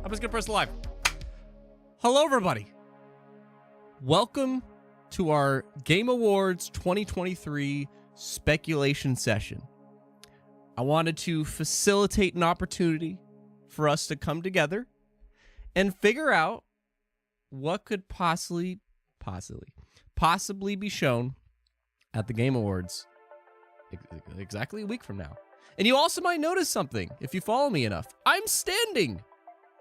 I'm just gonna press live. Hello, everybody. Welcome to our Game Awards 2023 speculation session. I wanted to facilitate an opportunity for us to come together and figure out what could possibly be shown at the Game Awards exactly a week from now. And you also might notice something if you follow me enough. I'm standing.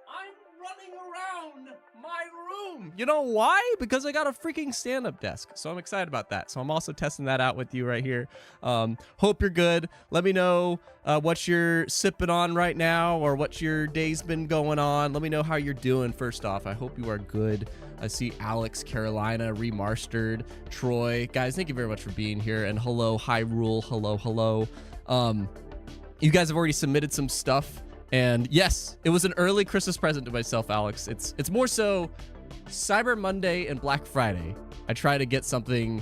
I'm running around my room. You know why? Because I got a freaking stand-up desk. So I'm excited about that. So I'm also testing that out with you right here. Hope you're good. Let me know what you're sipping on right now or what your day's been going on. Let me know how you're doing first off. I hope you are good. I see Alex, Carolina, Remastered, Troy. Guys, thank you very much for being here. And hello, Hyrule. Hello. You guys have already submitted some stuff. And yes, it was an early Christmas present to myself, Alex. It's more so Cyber Monday and Black Friday. I try to get something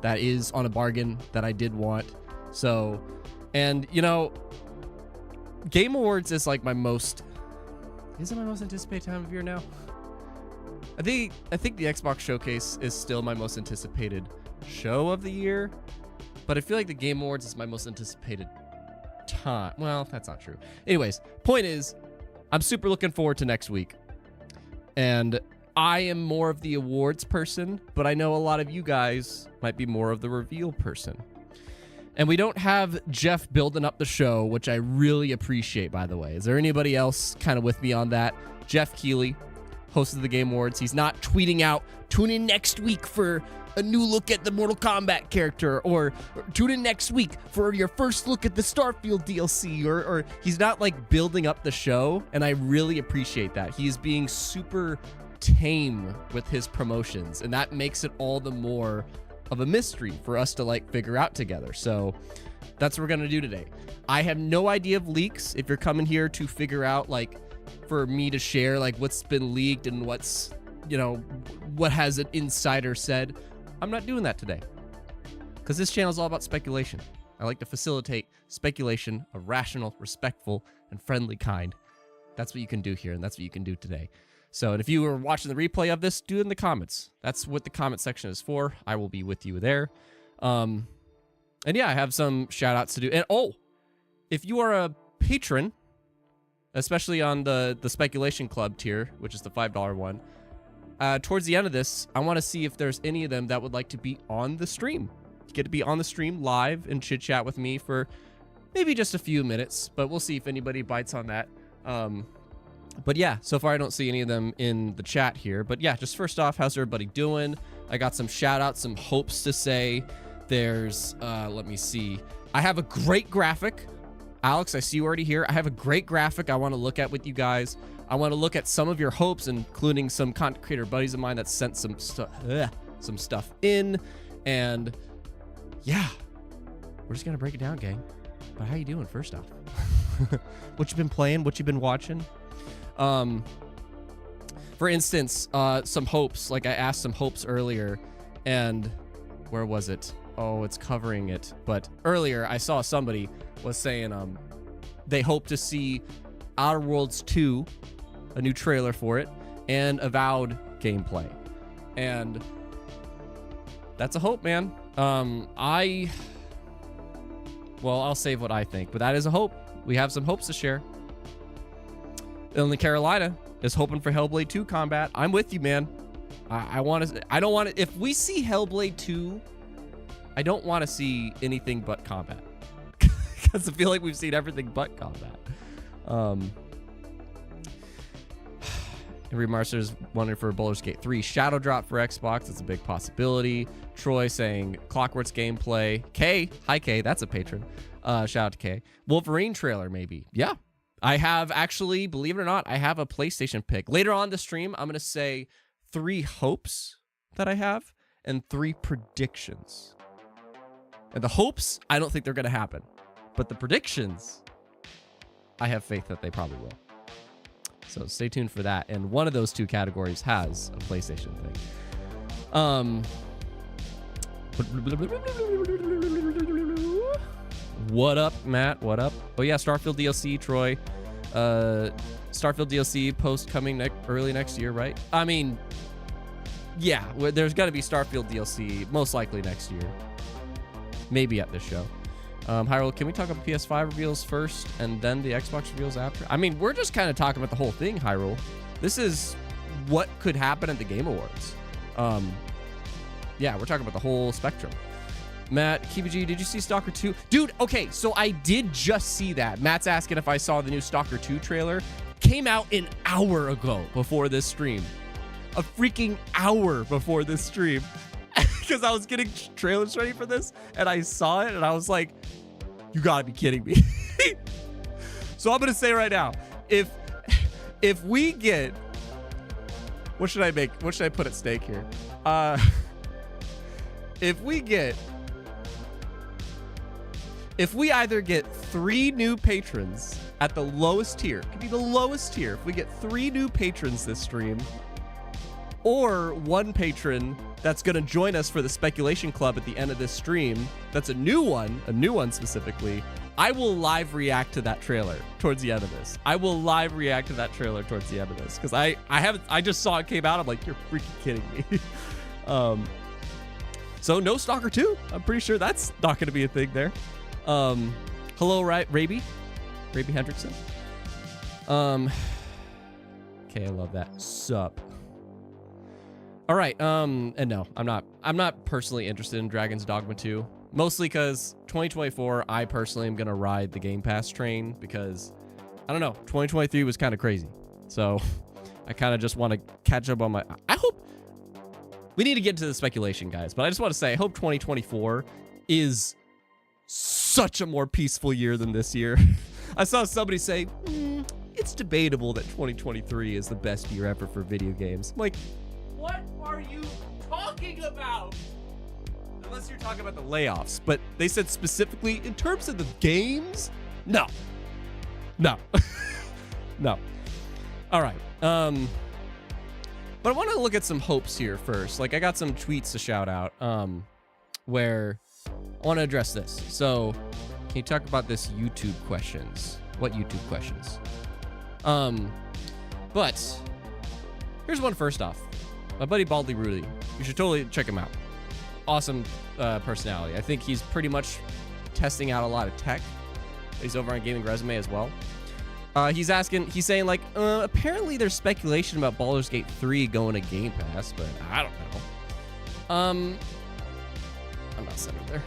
that is on a bargain that I did want. So, and you know, Game Awards is like my most, is it my most anticipated time of year now? I think the Xbox Showcase is still my most anticipated show of the year, but I feel like the Game Awards is my most anticipated time. Well, that's not true. Anyways, point is, I'm super looking forward to next week. And I am more of the awards person, but I know a lot of you guys might be more of the reveal person. And we don't have Jeff building up the show, which I really appreciate, by the way. Is there anybody else kind of with me on that? Jeff Keighley, host of the Game Awards. He's not tweeting out, tune in next week for a new look at the Mortal Kombat character, or tune in next week for your first look at the Starfield DLC, or he's not like building up the show, and I really appreciate that. He's being super tame with his promotions, and that makes it all the more of a mystery for us to like figure out together. So that's what we're gonna do today. I have no idea of leaks. If you're coming here to figure out like for me to share like what's been leaked and what's, you know, what has an insider said, I'm not doing that today, because this channel is all about speculation. I like to facilitate speculation, a rational, respectful, and friendly kind. That's what you can do here, and that's what you can do today. So, and if you were watching the replay of this, do it in the comments. That's what the comment section is for. I will be with you there. And yeah, I have some shout outs to do. And oh, if you are a patron, especially on the speculation club tier, which is the $5 one, towards the end of this, I want to see if there's any of them that would like to be on the stream. You get to be on the stream live and chit chat with me for maybe just a few minutes, but we'll see if anybody bites on that. But yeah, so far I don't see any of them in the chat here. But yeah, just first off, how's everybody doing? I got some shout outs, some hopes to say. There's, let me see. I have a great graphic. Alex, I see you already here. I have a great graphic I want to look at with you guys. I want to look at some of your hopes, including some content creator buddies of mine that sent some stuff in. And yeah, we're just going to break it down, gang. But how you doing, first off? What you been playing? What you been watching? For instance, some hopes. Like I asked some hopes earlier, and where was it? Oh, it's covering it. But earlier, I saw somebody was saying they hope to see Outer Worlds 2, a new trailer for it, and Avowed gameplay. And that's a hope, man. I'll save what I think, but that is a hope. We have some hopes to share. Only Carolina is hoping for Hellblade 2 combat. I'm with you, man. I don't want to, if we see Hellblade 2, I don't want to see anything but combat. Because I feel like we've seen everything but combat. Remaster's wondering for Baldur's Gate 3 Shadow Drop for Xbox. It's a big possibility. Troy saying Clockwork's gameplay. Kay, hi Kay, that's a patron. Shout out to Kay. Wolverine trailer, maybe. Yeah. I have actually, believe it or not, I have a PlayStation pick. Later on the stream, I'm going to say 3 hopes that I have and 3 predictions. And the hopes, I don't think they're going to happen. But the predictions, I have faith that they probably will. So stay tuned for that. And one of those 2 categories has a PlayStation thing. What up, Matt? What up? Oh yeah, Starfield DLC, Troy. Starfield DLC post coming early next year, right? I mean, yeah, there's got to be Starfield DLC most likely next year. Maybe at this show. Hyrule, can we talk about PS5 reveals first and then the Xbox reveals after? I mean, we're just kind of talking about the whole thing, Hyrule. This is what could happen at the Game Awards. Yeah, we're talking about the whole spectrum. Matt, Kibiji, did you see Stalker 2? Dude, okay, so I did just see that. Matt's asking if I saw the new Stalker 2 trailer. Came out an hour ago before this stream. A freaking hour before this stream. Because I was getting trailers ready for this, and I saw it, and I was like, you gotta be kidding me. So I'm gonna say right now, if we get, what should I make? What should I put at stake here? If we either get 3 new patrons at the lowest tier, it could be the lowest tier. If we get 3 new patrons this stream, or 1 patron that's going to join us for the speculation club at the end of this stream, that's a new one specifically, I will live react to that trailer towards the end of this. Because I just saw it came out. I'm like, you're freaking kidding me. So no Stalker 2. I'm pretty sure that's not going to be a thing there. Hello, Raby Hendrickson. Okay, I love that. Sup. All right, and no, I'm not personally interested in Dragon's Dogma 2, mostly because 2024, I personally am gonna ride the Game Pass train because, I don't know, 2023 was kind of crazy. So I kind of just want to catch up on I hope, we need to get into the speculation, guys, but I just want to say, I hope 2024 is such a more peaceful year than this year. I saw somebody say, it's debatable that 2023 is the best year ever for video games. I'm like, what are you talking about? Unless you're talking about the layoffs, but they said specifically in terms of the games, no. No. All right. But I want to look at some hopes here first. Like, I got some tweets to shout out where I want to address this. So, can you talk about this YouTube questions? What YouTube questions? But here's one first off. My buddy Baldly Rudy. You should totally check him out. Awesome personality. I think he's pretty much testing out a lot of tech. He's over on Gaming Resume as well. He's saying like, apparently there's speculation about Baldur's Gate 3 going to Game Pass, but I don't know. I'm not centered there.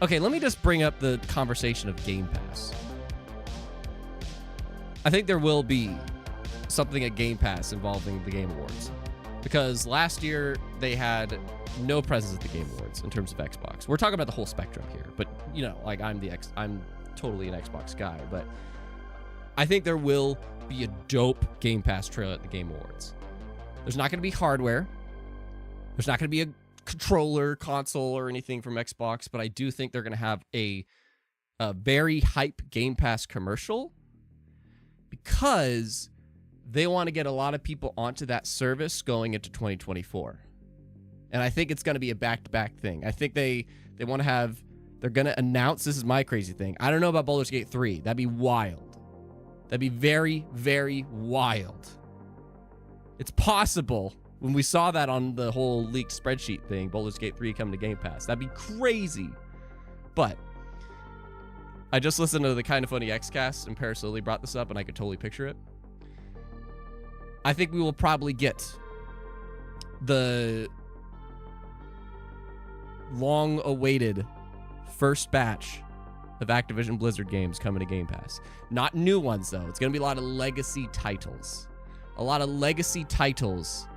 Okay, let me just bring up the conversation of Game Pass. I think there will be something at Game Pass involving the Game Awards. Because last year, they had no presence at the Game Awards in terms of Xbox. We're talking about the whole spectrum here. But, you know, like, I'm totally an Xbox guy. But I think there will be a dope Game Pass trailer at the Game Awards. There's not going to be hardware. There's not going to be a controller, console, or anything from Xbox. But I do think they're going to have a very hype Game Pass commercial. Because they want to get a lot of people onto that service going into 2024. And I think it's going to be a back-to-back thing. I think they're going to announce, this is my crazy thing. I don't know about Baldur's Gate 3. That'd be wild. That'd be very, very wild. It's possible when we saw that on the whole leaked spreadsheet thing, Baldur's Gate 3 coming to Game Pass. That'd be crazy. But I just listened to the Kind of Funny Xcast, and Paris Lily brought this up, and I could totally picture it. I think we will probably get the long-awaited first batch of Activision Blizzard games coming to Game Pass. Not new ones, though. It's going to be a lot of legacy titles. A lot of legacy titles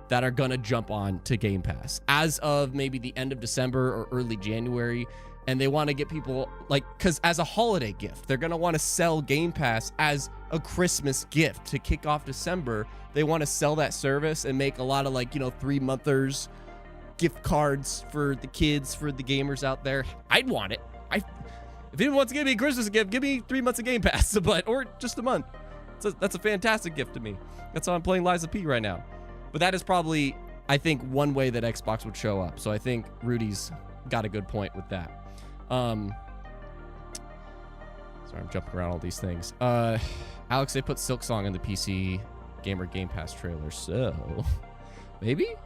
that are going to jump on to Game Pass as of maybe the end of December or early January. And they want to get people, like, because as a holiday gift, they're going to want to sell Game Pass as a Christmas gift to kick off December. They want to sell that service and make a lot of, like, 3-monthers, gift cards for the kids, for the gamers out there. I'd want it. If anyone wants to give me a Christmas gift, give me 3 months of Game Pass, or just a month. That's a fantastic gift to me. That's how I'm playing Lies of P right now. But that is probably, I think, one way that Xbox would show up. So I think Rudy's got a good point with that. Sorry, I'm jumping around all these things. Alex, they put Silk Song in the PC Gamer Game Pass trailer, so maybe.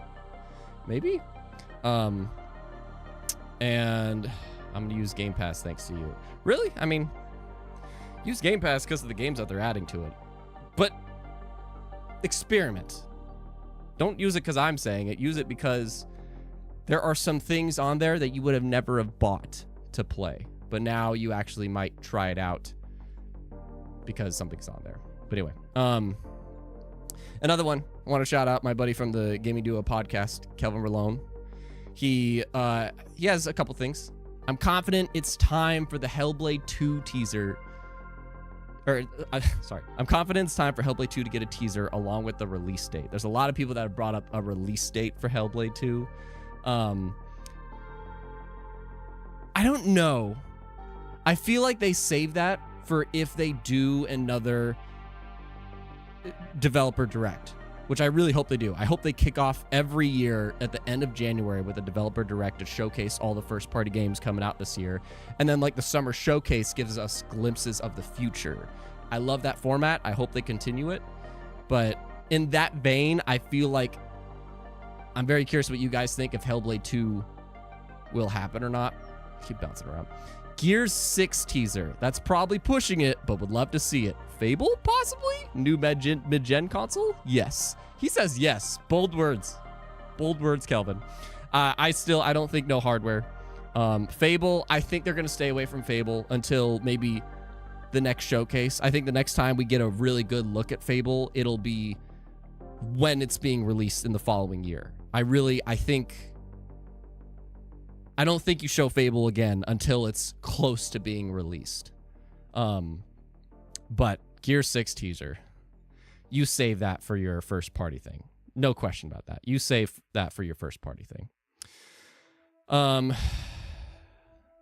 And I'm gonna use Game Pass thanks to you. Really? I mean, use Game Pass because of the games that they're adding to it. But experiment. Don't use it because I'm saying it. Use it because there are some things on there that you would have never have bought to play. But now you actually might try it out because something's on there. But anyway, another one. I want to shout out my buddy from the Gaming Duo podcast, Kelvin Ralone. He has a couple things. I'm confident it's time for the Hellblade 2 teaser. I'm confident it's time for Hellblade 2 to get a teaser along with the release date. There's a lot of people that have brought up a release date for Hellblade 2. I don't know. I feel like they save that for if they do another developer direct, which I really hope they do. I hope they kick off every year at the end of January with a developer direct to showcase all the first party games coming out this year. And then like the summer showcase gives us glimpses of the future. I love that format. I hope they continue it. But in that vein, I feel like I'm very curious what you guys think if Hellblade 2 will happen or not. Keep bouncing around. Gears 6 teaser. That's probably pushing it, but would love to see it. Fable, possibly? New mid-gen console? Yes. He says yes. Bold words. Bold words, Kelvin. I don't think no hardware. Fable, I think they're going to stay away from Fable until maybe the next showcase. I think the next time we get a really good look at Fable, it'll be when it's being released in the following year. I don't think you show Fable again until it's close to being released. But Gear 6 teaser, you save that for your first party thing. No question about that. You save that for your first party thing.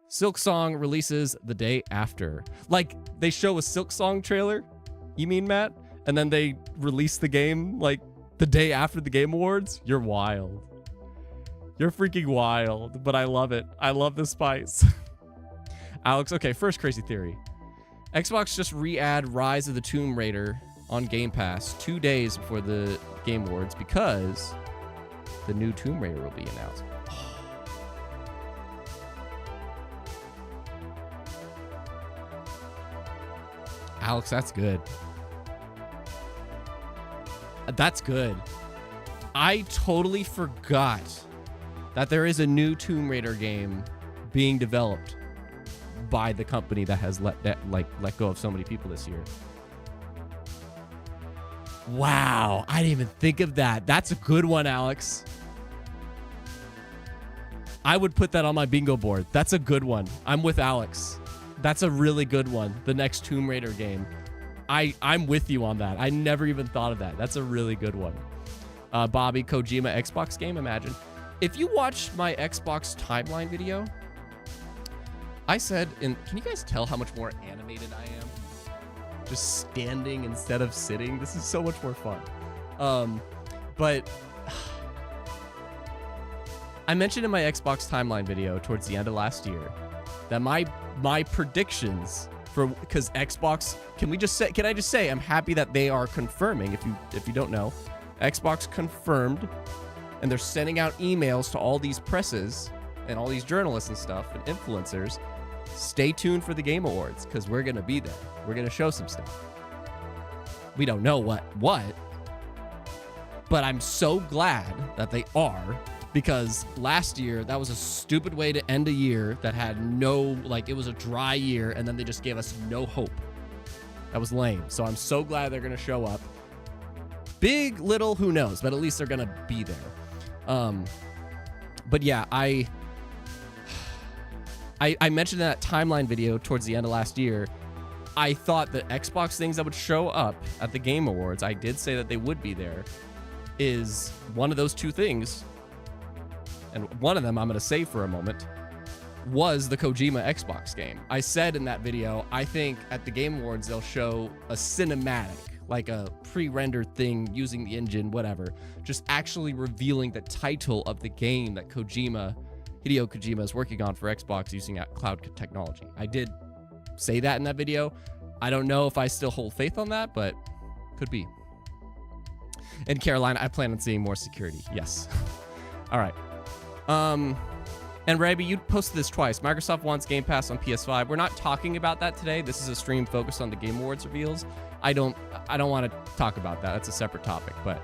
Silk Song releases the day after. Like, they show a Silk Song trailer, you mean, Matt? And then they release the game, like, the day after the Game Awards? You're wild. You're freaking wild, but I love it. I love the spice. Alex, okay, first crazy theory. Xbox just re-add Rise of the Tomb Raider on Game Pass 2 days before the Game Awards because the new Tomb Raider will be announced. Alex, that's good. That's good. I totally forgot that there is a new Tomb Raider game being developed by the company that has let go of so many people this year. Wow, I didn't even think of that. That's a good one, Alex. I would put that on my bingo board. That's a good one. I'm with Alex. That's a really good one. The next Tomb Raider game. I'm with you on that. I never even thought of that. That's a really good one. Bobby, Kojima Xbox game, imagine. If you watched my Xbox timeline video, I said, can you guys tell how much more animated I am? Just standing instead of sitting. This is so much more fun. But I mentioned in my Xbox timeline video towards the end of last year that my predictions for, because Xbox, can I just say I'm happy that they are confirming, if you don't know, Xbox confirmed, and they're sending out emails to all these presses and all these journalists and stuff and influencers. Stay tuned for the Game Awards because we're going to be there. We're going to show some stuff. We don't know what, but I'm so glad that they are, because last year that was a stupid way to end a year that had no, like, it was a dry year and then they just gave us no hope. That was lame. So I'm so glad they're going to show up. Big, little, who knows, but at least they're going to be there. But yeah, I mentioned in that timeline video towards the end of last year, I thought the Xbox things that would show up at the Game Awards, I did say that they would be there, is one of those two things, and one of them I'm going to save for a moment, was the Kojima Xbox game. I said in that video, I think at the Game Awards they'll show a cinematic, like a pre-rendered thing using the engine, whatever, just actually revealing the title of the game that Hideo Kojima is working on for Xbox using cloud technology. I did say that in that video. I don't know if I still hold faith on that, but could be. And Carolina, I plan on seeing more security. Yes. All right. And Raby, you posted this twice. Microsoft wants Game Pass on PS5. We're not talking about that today. This is a stream focused on the Game Awards reveals. I don't want to talk about that. That's a separate topic. But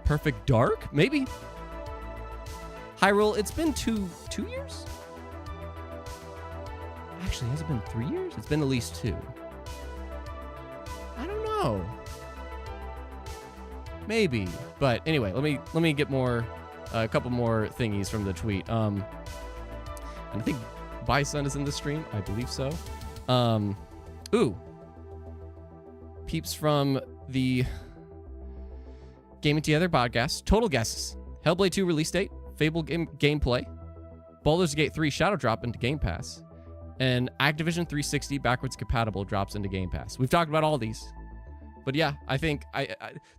Perfect Dark, maybe. Hyrule, it's been two years. Actually, has it been 3 years? It's been at least 2. I don't know. Maybe. But anyway, let me get more. A couple more thingies from the tweet. And I think Bison is in the stream. I believe so. Ooh. Peeps from the Gaming Together podcast. Total guesses. Hellblade 2 release date. Fable gameplay. Baldur's Gate 3 Shadow drop into Game Pass. And Activision 360 backwards compatible drops into Game Pass. We've talked about all these. But yeah, I think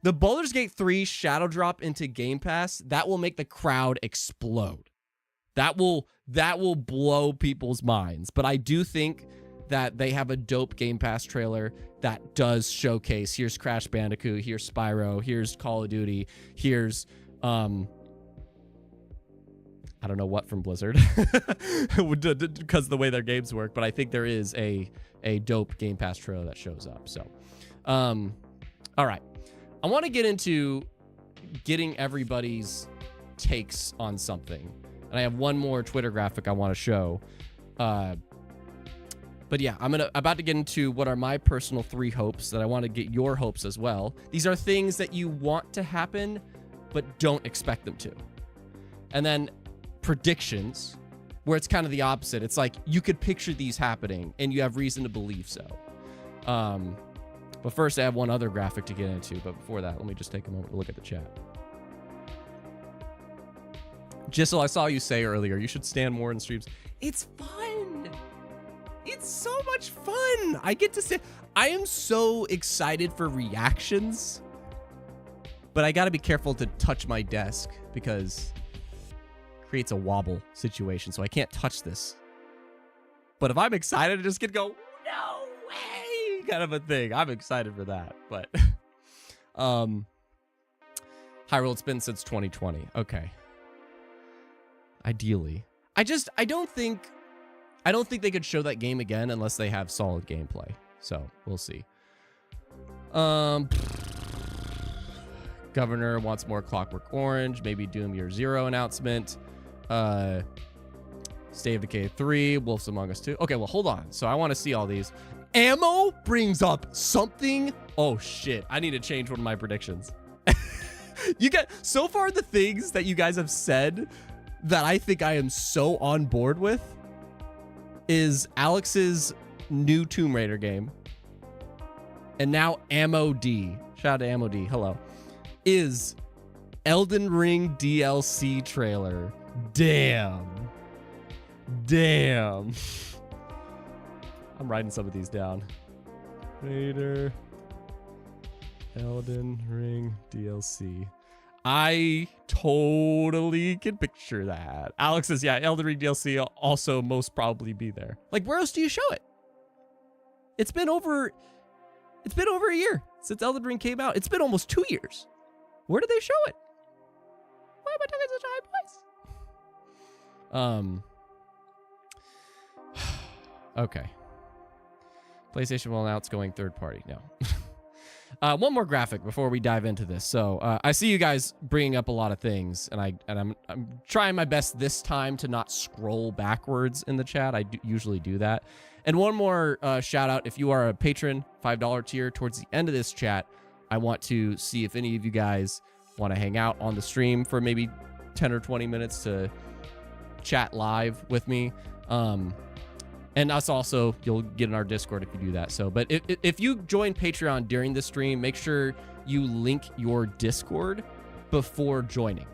the Baldur's Gate 3 Shadow drop into Game Pass, that will make the crowd explode. That will blow people's minds. But I do think that they have a dope Game Pass trailer that does showcase, here's Crash Bandicoot, here's Spyro, here's Call of Duty, here's I don't know what from Blizzard because the way their games work, but I think there is a dope Game Pass trailer that shows up. So all right, I want to get into getting everybody's takes on something, and I have one more Twitter graphic I want to show. But yeah, I'm about to get into what are my personal 3 hopes that I want to get your hopes as well. These are things that you want to happen but don't expect them to. And then predictions, where it's kind of the opposite. It's like you could picture these happening and you have reason to believe so. But first, I have one other graphic to get into. But before that, let me just take a moment to look at the chat. Jissel, I saw you say earlier, you should stand more in streams. It's fun. It's so much fun. I get to say, I am so excited for reactions. But I got to be careful to touch my desk because it creates a wobble situation. So I can't touch this. But if I'm excited, I just get to go, no way, kind of a thing. I'm excited for that. But Hyrule, it's been since 2020. Okay. Ideally. I don't think they could show that game again unless they have solid gameplay. So we'll see. Governor wants more Clockwork Orange, maybe Doom Year Zero announcement. State of Decay 3, Wolves Among Us 2. Okay, well, hold on. So I want to see all these. Ammo brings up something. Oh, shit. I need to change one of my predictions. You get so far the things that you guys have said that I think I am so on board with is Alex's new Tomb Raider game. And now Ammo D. Shout out to Ammo D. Hello. Is Elden Ring DLC trailer. Damn. I'm writing some of these down. Later. Elden Ring DLC. I totally can picture that. Alex says, yeah, Elden Ring DLC will also most probably be there. Like, where else do you show it? It's been over a year since Elden Ring came out. It's been almost 2 years. Where did they show it? Why am I talking such a high price? Okay. PlayStation will announce going third party. No. One more graphic before we dive into this. So I see you guys bringing up a lot of things, and I'm trying my best this time to not scroll backwards in the chat. I usually do that. And one more shout out, if you are a patron, $5 tier, towards the end of this chat, I want to see if any of you guys want to hang out on the stream for maybe 10 or 20 minutes to chat live with me. And us also, you'll get in our Discord if you do that. So, but if you join Patreon during the stream, make sure you link your Discord before joining,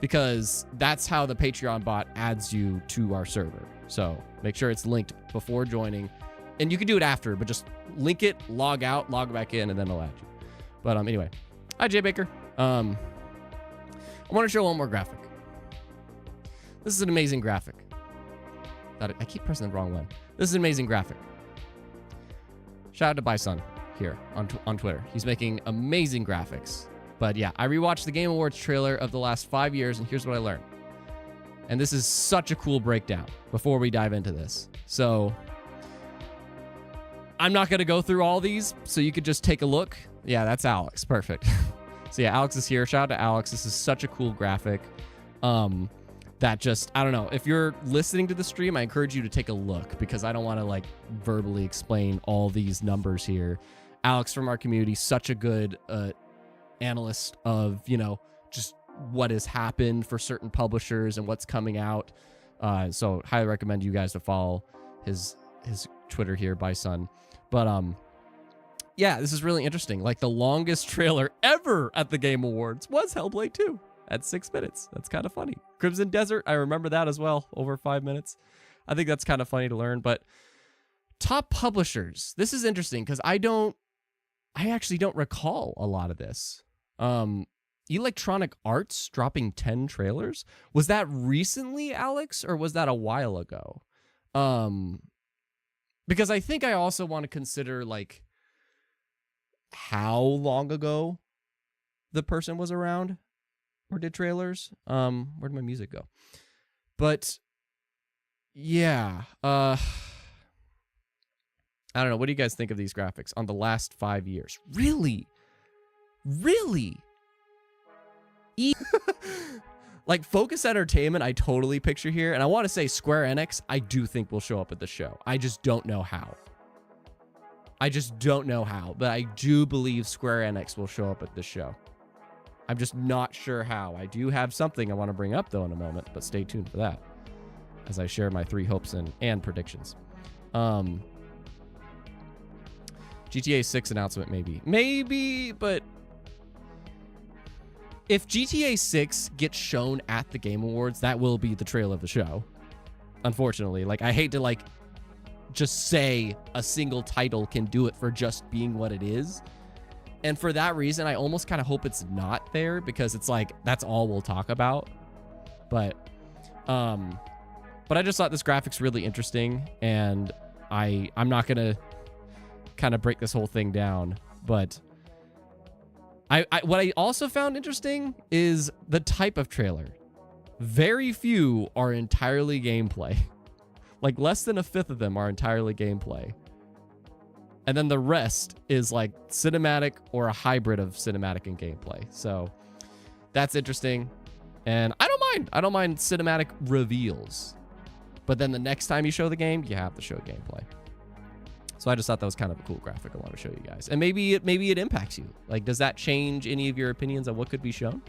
because that's how the Patreon bot adds you to our server. So make sure it's linked before joining, and you can do it after, but just link it, log out, log back in, and then it'll add you. But anyway, hi Jay Baker. I want to show one more graphic. This is an amazing graphic. I keep pressing the wrong one. This is an amazing graphic. Shout out to Bison here on Twitter. He's making amazing graphics. But yeah, I rewatched the Game Awards trailer of the last 5 years, and here's what I learned. And this is such a cool breakdown before we dive into this. So I'm not going to go through all these, so you could just take a look. Yeah, that's Alex. Perfect. So yeah, Alex is here. Shout out to Alex. This is such a cool graphic. That just, I don't know. If you're listening to the stream, I encourage you to take a look because I don't want to like verbally explain all these numbers here. Alex from our community, such a good analyst of, you know, just what has happened for certain publishers and what's coming out. So highly recommend you guys to follow his Twitter here, Bison. But yeah, this is really interesting. Like the longest trailer ever at the Game Awards was Hellblade 2 at 6 minutes. That's kind of funny. Crimson Desert, I remember that as well, over 5 minutes. I think that's kind of funny to learn. But top publishers, this is interesting because I actually don't recall a lot of this. Electronic Arts dropping 10 trailers. Was that recently, Alex, or was that a while ago? Because I think I also want to consider like how long ago the person was around or did trailers. Where'd my music go? But yeah, I don't know. What do you guys think of these graphics on the last 5 years? Really? Like Focus Entertainment, I totally picture here. And I want to say Square Enix, I do think will show up at the show. I just don't know how. But I do believe Square Enix will show up at the show. I'm just not sure how. I do have something I want to bring up, though, in a moment. But stay tuned for that as I share my 3 hopes and predictions. GTA 6 announcement, maybe, but if GTA 6 gets shown at the Game Awards, that will be the trailer of the show. Unfortunately, like I hate to like just say a single title can do it for just being what it is. And for that reason, I almost kind of hope it's not there because it's like that's all we'll talk about. But I just thought this graphic's really interesting, and I'm not gonna kind of break this whole thing down, but what I also found interesting is the type of trailer. Very few are entirely gameplay. Like less than a fifth of them are entirely gameplay. And then the rest is like cinematic or a hybrid of cinematic and gameplay. So that's interesting. And I don't mind cinematic reveals. But then the next time you show the game, you have to show gameplay. So I just thought that was kind of a cool graphic I want to show you guys. And maybe it impacts you. Like, does that change any of your opinions on what could be shown?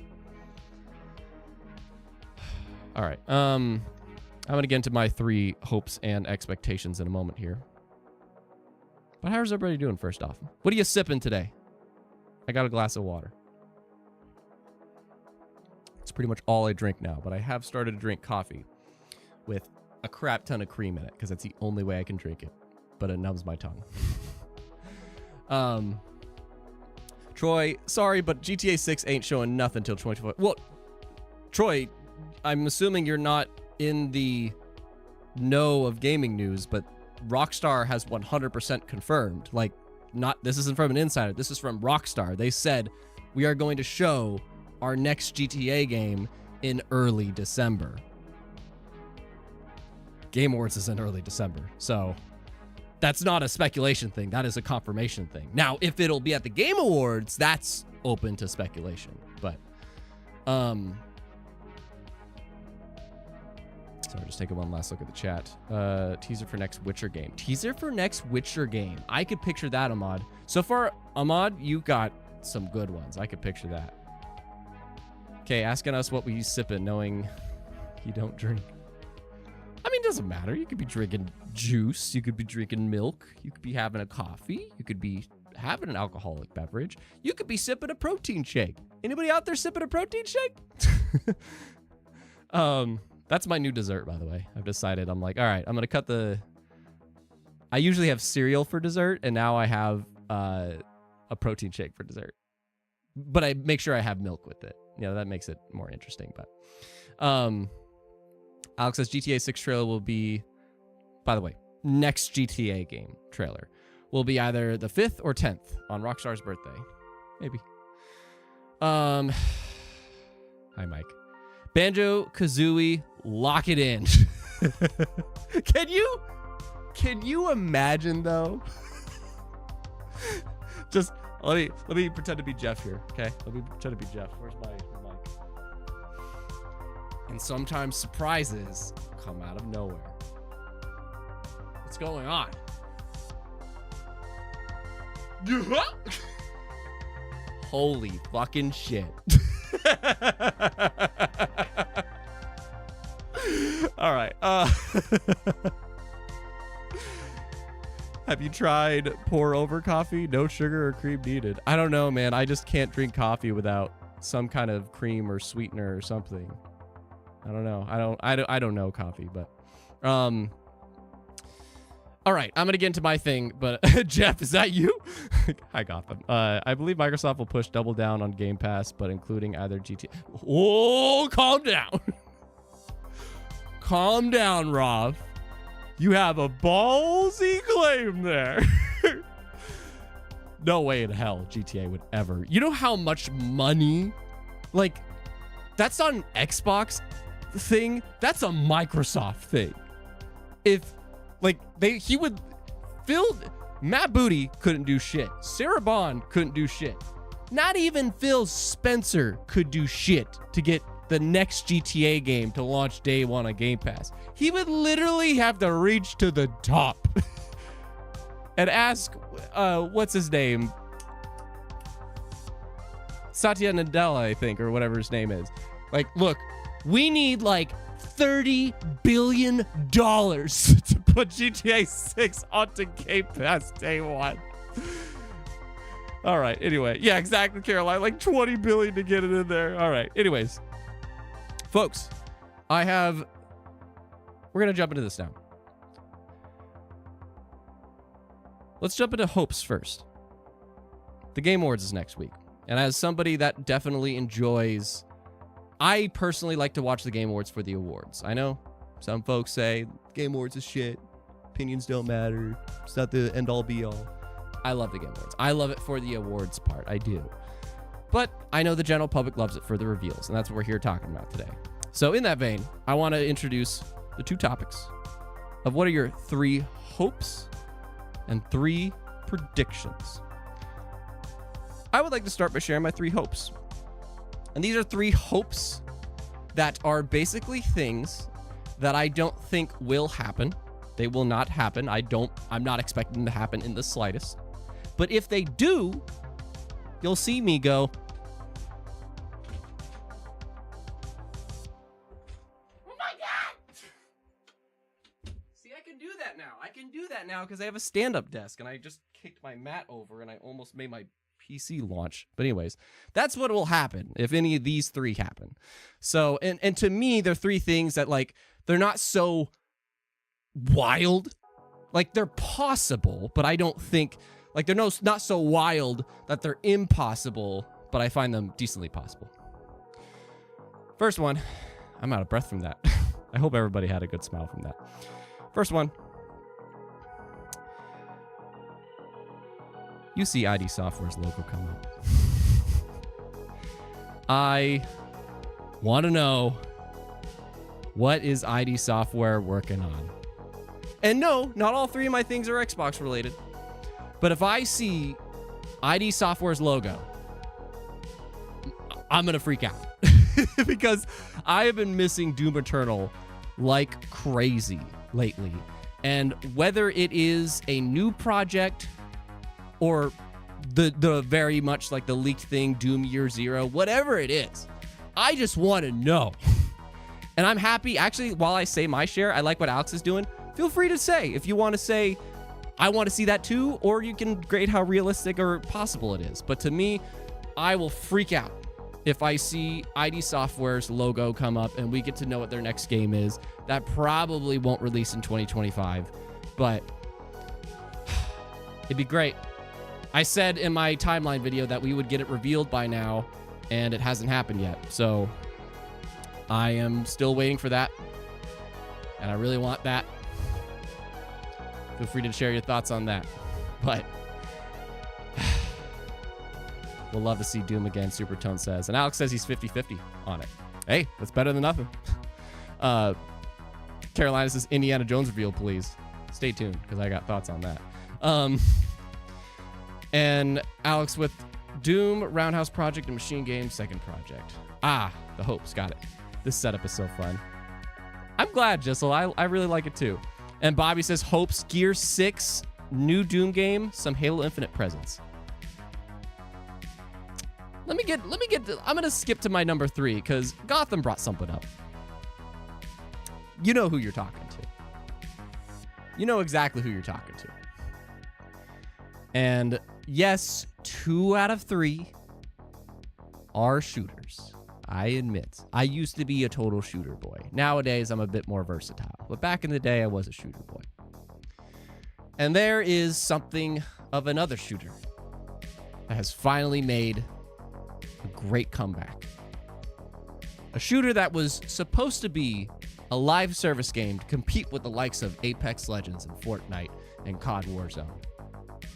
All right. I'm going to get into my 3 hopes and expectations in a moment here. But how's everybody doing first off? What are you sipping today? I got a glass of water. It's pretty much all I drink now, but I have started to drink coffee with a crap ton of cream in it because that's the only way I can drink it. But it numbs my tongue. Troy, sorry, but GTA 6 ain't showing nothing till 2024. Well, Troy, I'm assuming you're not in the know of gaming news, but Rockstar has 100% confirmed. Like, this isn't from an insider. This is from Rockstar. They said, we are going to show our next GTA game in early December. Game Awards is in early December, so that's not a speculation thing. That is a confirmation thing. Now, if it'll be at the Game Awards, that's open to speculation. But, so just taking one last look at the chat. Teaser for next Witcher game. Teaser for next Witcher game. I could picture that, Ahmad. So far, Ahmad, you got some good ones. I could picture that. Okay, asking us what we sipping, knowing you don't drink. I mean, it doesn't matter. You could be drinking juice. You could be drinking milk. You could be having a coffee. You could be having an alcoholic beverage. You could be sipping a protein shake. Anybody out there sipping a protein shake? That's my new dessert, by the way. I've decided, I'm like, all right, I'm going to cut I usually have cereal for dessert, and now I have a protein shake for dessert. But I make sure I have milk with it. You know, that makes it more interesting. But Alex says GTA 6 trailer will be by the way, next GTA game trailer will be either the 5th or 10th on Rockstar's birthday. Maybe. Hi, Mike. Banjo-Kazooie, lock it in. Can you imagine, though? Just let me pretend to be Jeff here, okay? Let me pretend to be Jeff. Where's my mic? And sometimes surprises come out of nowhere. What's going on? Holy fucking shit. All right. Have you tried pour over coffee? No sugar or cream needed. I don't know, man. I just can't drink coffee without some kind of cream or sweetener or something. I don't know. I don't know coffee, but all right, I'm gonna get into my thing, but Jeff, is that you? I got them. I believe Microsoft will push double down on Game Pass, but including either GTA. Oh, calm down. Calm down, Rob. You have a ballsy claim there. No way in hell GTA would ever. You know how much money? Like, that's not an Xbox thing. That's a Microsoft thing. Matt Booty couldn't do shit. Sarah Bond couldn't do shit. Not even Phil Spencer could do shit to get the next GTA game to launch day one on Game Pass. He would literally have to reach to the top and ask, what's his name? Satya Nadella, I think, or whatever his name is. Like, look, we need like $30 billion to put GTA 6 onto Game Pass day one. All right, anyway. Yeah, exactly, Caroline. Like 20 billion to get it in there. All right, anyways. Folks, we're going to jump into this now. Let's jump into hopes first. The Game Awards is next week. And as somebody that definitely enjoys, I personally like to watch the Game Awards for the awards. I know some folks say Game Awards is shit. Opinions don't matter. It's not the end all be all. I love the Game Awards. I love it for the awards part. I do. But I know the general public loves it for the reveals, and that's what we're here talking about today. So in that vein, I want to introduce the two topics of what are your 3 hopes and 3 predictions. I would like to start by sharing my 3 hopes. And these are 3 hopes that are basically things that I don't think will happen. They will not happen. I'm not expecting them to happen in the slightest. But if they do, you'll see me go, oh my God! See, I can do that now. I can do that now because I have a stand-up desk and I just kicked my mat over and I almost made my PC launch. But anyways, that's what will happen if any of these 3 happen. So, and to me, they're 3 things that, like, they're not so wild. Like, they're possible, but I don't think, like, they're not so wild that they're impossible, but I find them decently possible. First one, I'm out of breath from that. I hope everybody had a good smile from that. First one, you see ID Software's logo come up. I want to know, what is ID Software working on? And no, not all 3 of my things are Xbox related. But if I see ID Software's logo, I'm going to freak out. Because I have been missing Doom Eternal like crazy lately. And whether it is a new project or the very much like the leaked thing, Doom Year Zero, whatever it is, I just want to know. And I'm happy. Actually, while I say my share, I like what Alex is doing. Feel free to say if you want to say, I want to see that too, or you can grade how realistic or possible it is. But to me, I will freak out if I see ID Software's logo come up and we get to know what their next game is. That probably won't release in 2025, but it'd be great. I said in my timeline video that we would get it revealed by now, and it hasn't happened yet. So I am still waiting for that, and I really want that. Feel free to share your thoughts on that. But we'll love to see Doom again, Supertone says. And Alex says he's 50-50 on it. Hey, that's better than nothing. Carolina says Indiana Jones reveal, please. Stay tuned, because I got thoughts on that. And Alex with Doom, Roundhouse Project, and Machine Games, second project. Ah, the hopes. Got it. This setup is so fun. I'm glad, Jissel. I really like it too. And Bobby says hopes Gear 6, new Doom game, some Halo Infinite presents. Let me get, I'm going to skip to my number 3 because Gotham brought something up. You know who you're talking to. You know exactly who you're talking to. And yes, 2 out of 3 are shooters. I admit. I used to be a total shooter boy. Nowadays, I'm a bit more versatile. But back in the day, I was a shooter boy. And there is something of another shooter that has finally made a great comeback. A shooter that was supposed to be a live service game to compete with the likes of Apex Legends and Fortnite and COD Warzone.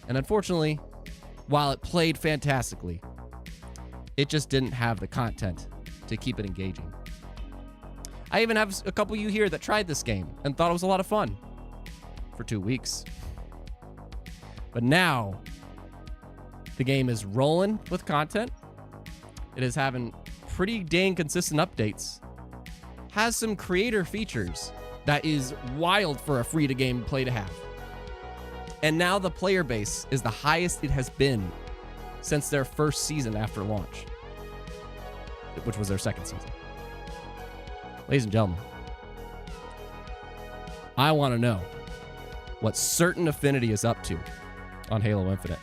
And unfortunately, while it played fantastically, it just didn't have the content to keep it engaging. I even have a couple of you here that tried this game and thought it was a lot of fun for 2 weeks. But now, the game is rolling with content. It is having pretty dang consistent updates. Has some creator features that is wild for a free-to-game play to have. And now the player base is the highest it has been since their first season after launch, which was their second season. Ladies and gentlemen, I want to know what Certain Affinity is up to on Halo Infinite.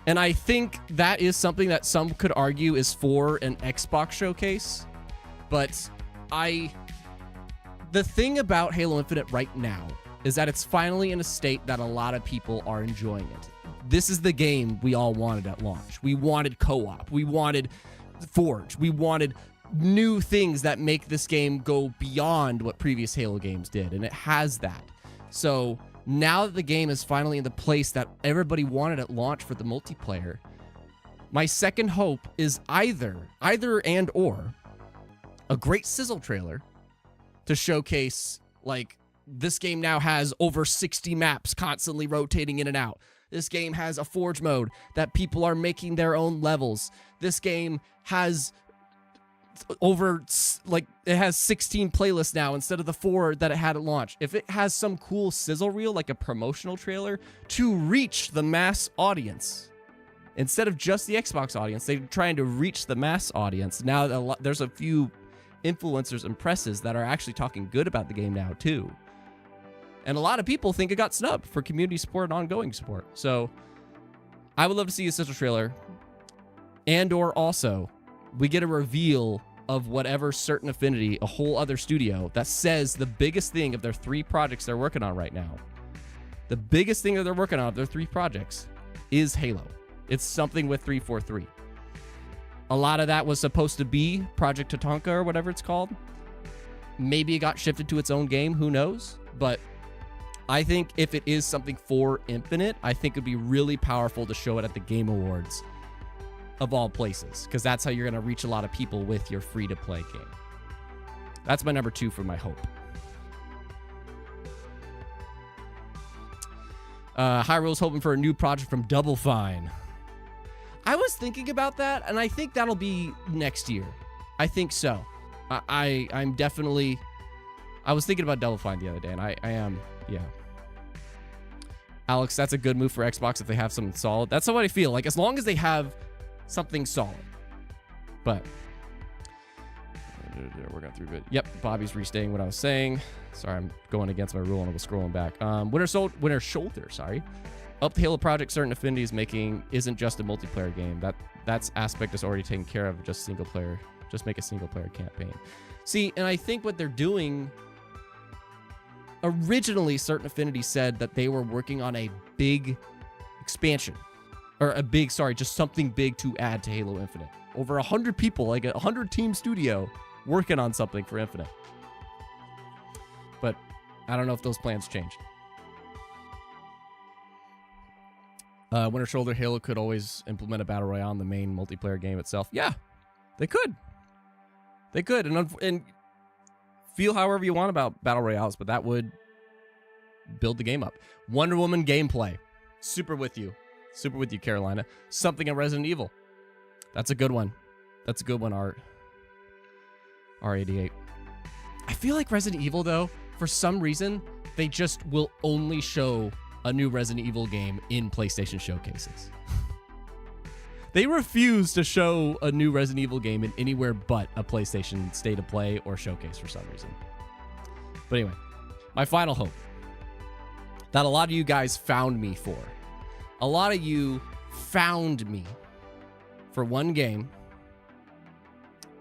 And I think that is something that some could argue is for an Xbox showcase. But the thing about Halo Infinite right now is that it's finally in a state that a lot of people are enjoying it. This is the game we all wanted at launch. We wanted co-op. We wanted Forge. We wanted new things that make this game go beyond what previous Halo games did, and it has that. So now that the game is finally in the place that everybody wanted at launch for the multiplayer, my second hope is either and or a great sizzle trailer to showcase, like, this game now has over 60 maps constantly rotating in and out. This game has a Forge mode that people are making their own levels. This game has it has 16 playlists now instead of the 4 that it had at launch. If it has some cool sizzle reel, like a promotional trailer, to reach the mass audience, instead of just the Xbox audience, they're trying to reach the mass audience. Now there's a few influencers and presses that are actually talking good about the game now too. And a lot of people think it got snubbed for community support and ongoing support. So I would love to see a sizzle trailer. And or also, we get a reveal of whatever Certain Affinity, a whole other studio, that says the biggest thing of their 3 projects they're working on right now. The biggest thing that they're working on of their 3 projects is Halo. It's something with 343. A lot of that was supposed to be Project Tatanka or whatever it's called. Maybe it got shifted to its own game, who knows? But I think if it is something for Infinite, I think it'd be really powerful to show it at the Game Awards of all places, because that's how you're going to reach a lot of people with your free-to-play game. That's my number 2 for my hope. Hyrule's hoping for a new project from Double Fine. I was thinking about that, and I think that'll be next year. I think so. I'm definitely... I was thinking about Double Fine the other day, and I am, yeah. Alex, that's a good move for Xbox if they have something solid. That's what I feel. Like, as long as they have something solid. But we're going through it. Yep, Bobby's restating what I was saying. Sorry, I'm going against my rule and I was scrolling back. Winter Shoulder, sorry. Up the Halo project Certain Affinity is making isn't just a multiplayer game. That's aspect is already taken care of. Just single player. Just make a single player campaign. See, and I think what they're doing. Originally, Certain Affinity said that they were working on a big expansion. Or just something big to add to Halo Infinite. Over 100 people, like a 100-team studio, working on something for Infinite. But I don't know if those plans changed. Winter Shoulder Halo could always implement a battle royale in the main multiplayer game itself. Yeah, they could. They could, and feel however you want about battle royales, but that would build the game up. Wonder Woman gameplay. Super with you, Carolina. Something in Resident Evil. That's a good one. That's a good one, Art. R88. I feel like Resident Evil, though, for some reason, they just will only show a new Resident Evil game in PlayStation showcases. They refuse to show a new Resident Evil game in anywhere but a PlayStation State of Play or showcase for some reason. But anyway, my final hope that a lot of you guys found me for. A lot of you found me for one game.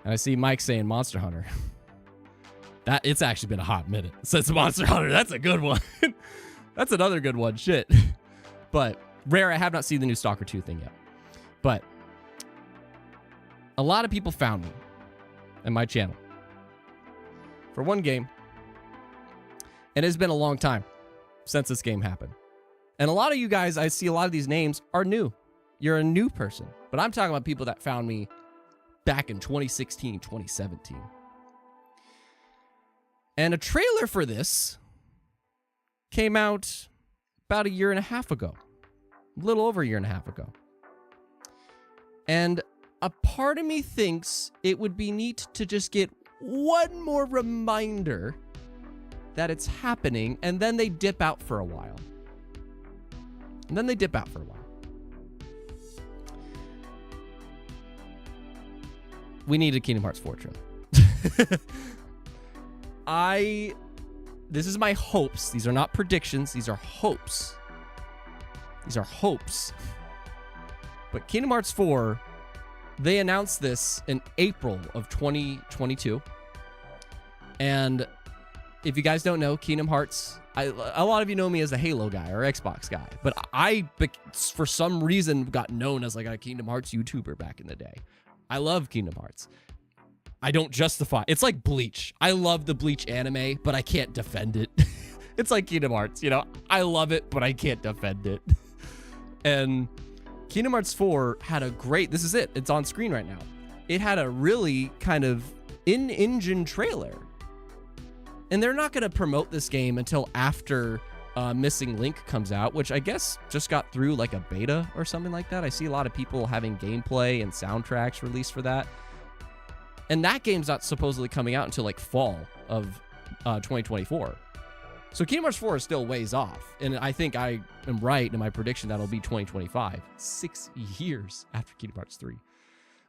And I see Mike saying Monster Hunter. That it's actually been a hot minute since Monster Hunter. That's a good one. That's another good one. Shit. But Rare, I have not seen the new Stalker 2 thing yet. But a lot of people found me and my channel for one game. And it's been a long time since this game happened. And a lot of you guys, I see a lot of these names are new. You're a new person. But I'm talking about people that found me back in 2016, 2017. And a trailer for this came out about a year and a half ago. A little over a year and a half ago. And a part of me thinks it would be neat to just get one more reminder that it's happening, and then they dip out for a while. We need a Kingdom Hearts 4 trailer. This is my hopes. These are not predictions. These are hopes. But Kingdom Hearts 4, they announced this in April of 2022. And if you guys don't know, Kingdom Hearts, a lot of you know me as a Halo guy or Xbox guy. But I, for some reason, got known as like a Kingdom Hearts YouTuber back in the day. I love Kingdom Hearts. I don't justify. It's like Bleach. I love the Bleach anime, but I can't defend it. It's like Kingdom Hearts, you know? I love it, but I can't defend it. And Kingdom Hearts 4 had a great, this is it. It's on screen right now. It had a really kind of in-engine trailer. And they're not going to promote this game until after Missing Link comes out, which I guess just got through like a beta or something like that. I see a lot of people having gameplay and soundtracks released for that. And that game's not supposedly coming out until like fall of 2024. So Kingdom Hearts 4 is still ways off. And I think I am right in my prediction that'll be 2025. 6 years after Kingdom Hearts 3.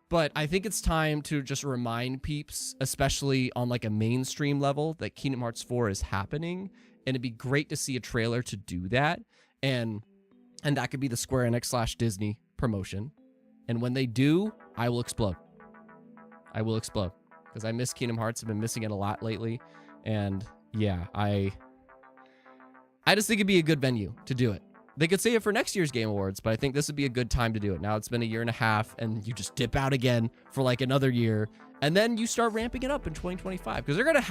But I think it's time to just remind peeps, especially on like a mainstream level, that Kingdom Hearts 4 is happening. And it'd be great to see a trailer to do that. And that could be the Square Enix / Disney promotion. And when they do, I will explode. Because I miss Kingdom Hearts. I've been missing it a lot lately. And yeah, I just think it'd be a good venue to do it. They could say it for next year's Game Awards, but I think this would be a good time to do it. Now it's been a year and a half, and you just dip out again for like another year, and then you start ramping it up in 2025 because they're gonna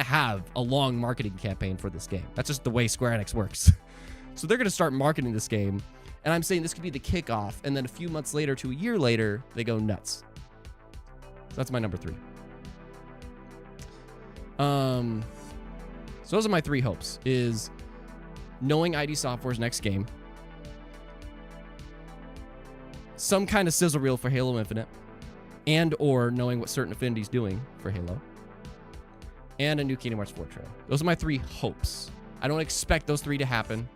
have a long marketing campaign for this game. That's just the way Square Enix works. So they're gonna start marketing this game, and I'm saying this could be the kickoff, and then a few months later to a year later, they go nuts. So that's my number 3. So those are my 3 hopes, is knowing ID Software's next game, some kind of sizzle reel for Halo Infinite, and or knowing what Certain Affinity's doing for Halo, and a new Kingdom Hearts 4 trailer. Those are my 3 hopes. I don't expect those 3 to happen,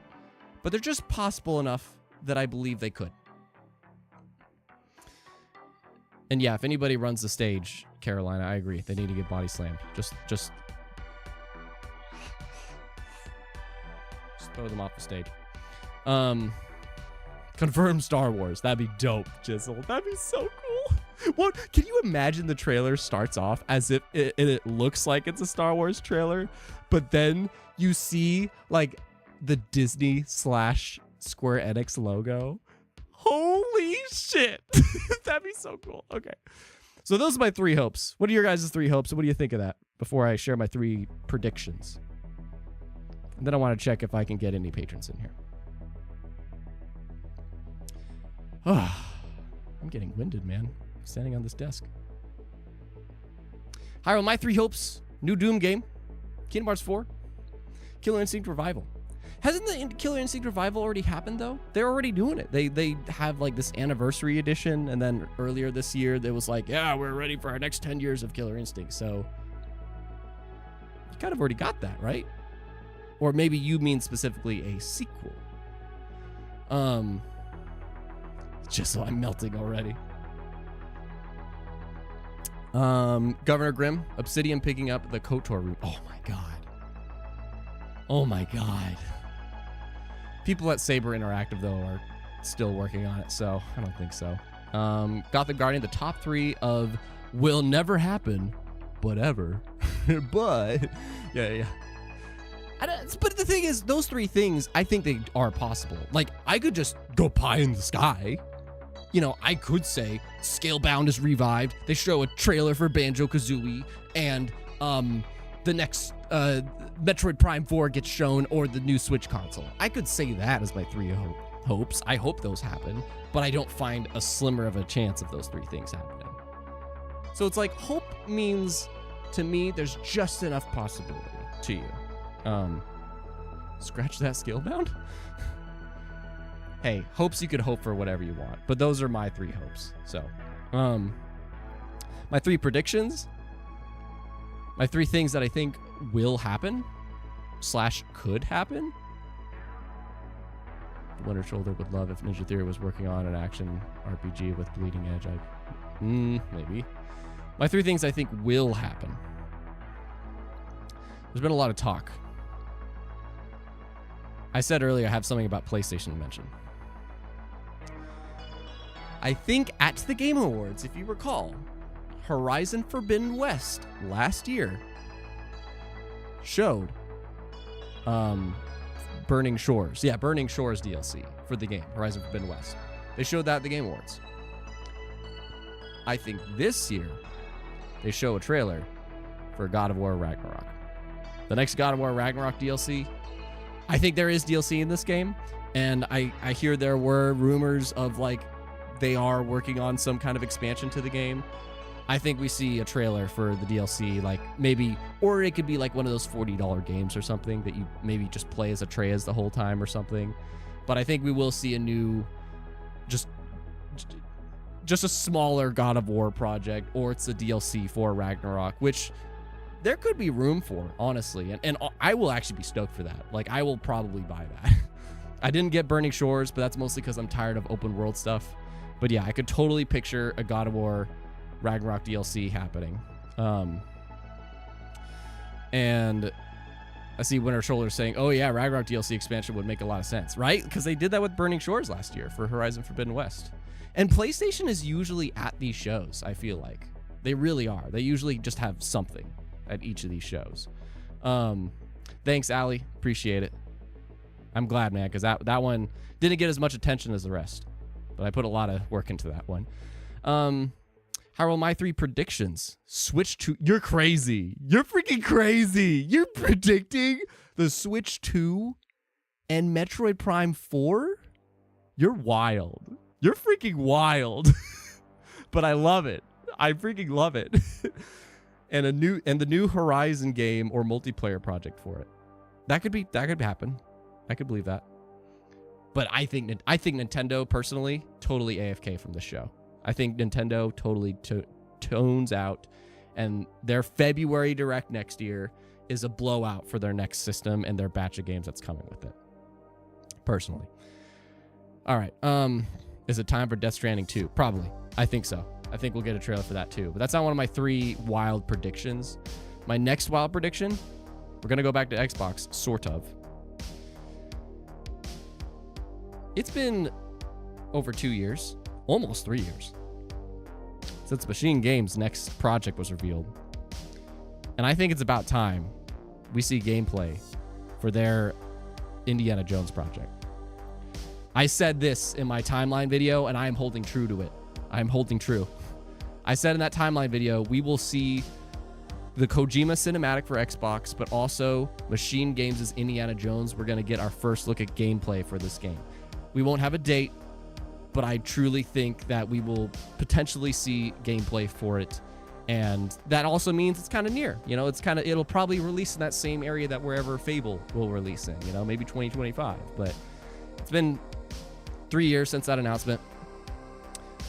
but they're just possible enough that I believe they could. And yeah, if anybody runs the stage, Carolina, I agree. They need to get body slammed. Just throw them off the stage. Confirm Star Wars. That'd be dope, Jizzle. That'd be so cool. What? Can you imagine the trailer starts off as if it looks like it's a Star Wars trailer, but then you see like the Disney / Square Enix logo? Holy shit. That'd be so cool. Okay. So those are my 3 hopes. What are your guys' 3 hopes? What do you think of that before I share my 3 predictions? And then I want to check if I can get any patrons in here. I'm getting winded, man. Standing on this desk. Hyrule, my 3 hopes. New Doom game. Kingdom Hearts 4. Killer Instinct Revival. Hasn't the Killer Instinct Revival already happened, though? They're already doing it. They have, like, this anniversary edition, and then earlier this year, there was like, yeah, we're ready for our next 10 years of Killer Instinct. So, you kind of already got that, right? Or maybe you mean specifically a sequel. Just so I'm melting already. Governor Grimm, Obsidian picking up the KOTOR route. Oh my god. Oh my god. People at Saber Interactive, though, are still working on it, so I don't think so. Got the Guardian, the top 3 of will never happen, but ever. But, yeah. But the thing is, those 3 things, I think they are possible. Like, I could just go pie in the sky. You know, I could say Scalebound is revived. They show a trailer for Banjo-Kazooie, and the next Metroid Prime 4 gets shown, or the new Switch console. I could say that as my 3 hopes. I hope those happen, but I don't find a slimmer of a chance of those 3 things happening. So it's like, hope means, to me, there's just enough possibility to you. Scratch that, Scalebound? Hey, hopes you could hope for whatever you want, but those are my 3 hopes. So, my 3 predictions, my 3 things that I think will happen / could happen. The Winter Shoulder would love if Ninja Theory was working on an action RPG with bleeding edge. Maybe. My 3 things I think will happen. There's been a lot of talk. I said earlier I have something about PlayStation to mention. I think at the Game Awards, if you recall, Horizon Forbidden West last year showed Burning Shores. Yeah, Burning Shores DLC for the game, Horizon Forbidden West. They showed that at the Game Awards. I think this year they show a trailer for God of War Ragnarok. The next God of War Ragnarok DLC, I think there is DLC in this game, and I hear there were rumors of, like, they are working on some kind of expansion to the game. I think we see a trailer for the DLC, like, maybe, or it could be like one of those $40 games or something that you maybe just play as Atreus the whole time or something. But I think we will see a new, just a smaller God of War project, or it's a DLC for Ragnarok, which there could be room for, honestly. And I will actually be stoked for that. Like, I will probably buy that. I didn't get Burning Shores, but that's mostly because I'm tired of open world stuff. But yeah, I could totally picture a God of War Ragnarok DLC happening. And I see Winter Shoulder saying, oh yeah, Ragnarok DLC expansion would make a lot of sense, right? Because they did that with Burning Shores last year for Horizon Forbidden West. And PlayStation is usually at these shows, I feel like. They really are. They usually just have something at each of these shows. Thanks, Allie. Appreciate it. I'm glad, man, because that one didn't get as much attention as the rest. But I put a lot of work into that one. Hyrule, my 3 predictions. Switch 2. You're crazy. You're freaking crazy. You're predicting the Switch 2 and Metroid Prime 4? You're wild. You're freaking wild. But I love it. I freaking love it. And the new Horizon game or multiplayer project for it. That could happen. I could believe that. But I think Nintendo personally totally AFK from this show. I think Nintendo totally tones out, and their February Direct next year is a blowout for their next system and their batch of games that's coming with it. Personally. All right. Is it time for Death Stranding 2? Probably. I think so. I think we'll get a trailer for that too. But that's not one of my 3 wild predictions. My next wild prediction, we're going to go back to Xbox, sort of. It's been over 2 years, almost 3 years, since Machine Games' next project was revealed. And I think it's about time we see gameplay for their Indiana Jones project. I said this in my timeline video, and I am holding true to it. I'm holding true. I said in that timeline video, we will see the Kojima cinematic for Xbox, but also Machine Games' Indiana Jones. We're going to get our first look at gameplay for this game. We won't have a date, but I truly think that we will potentially see gameplay for it. And that also means it's kind of near, you know, it'll probably release in that same area that wherever Fable will release in, you know, maybe 2025, but it's been 3 years since that announcement.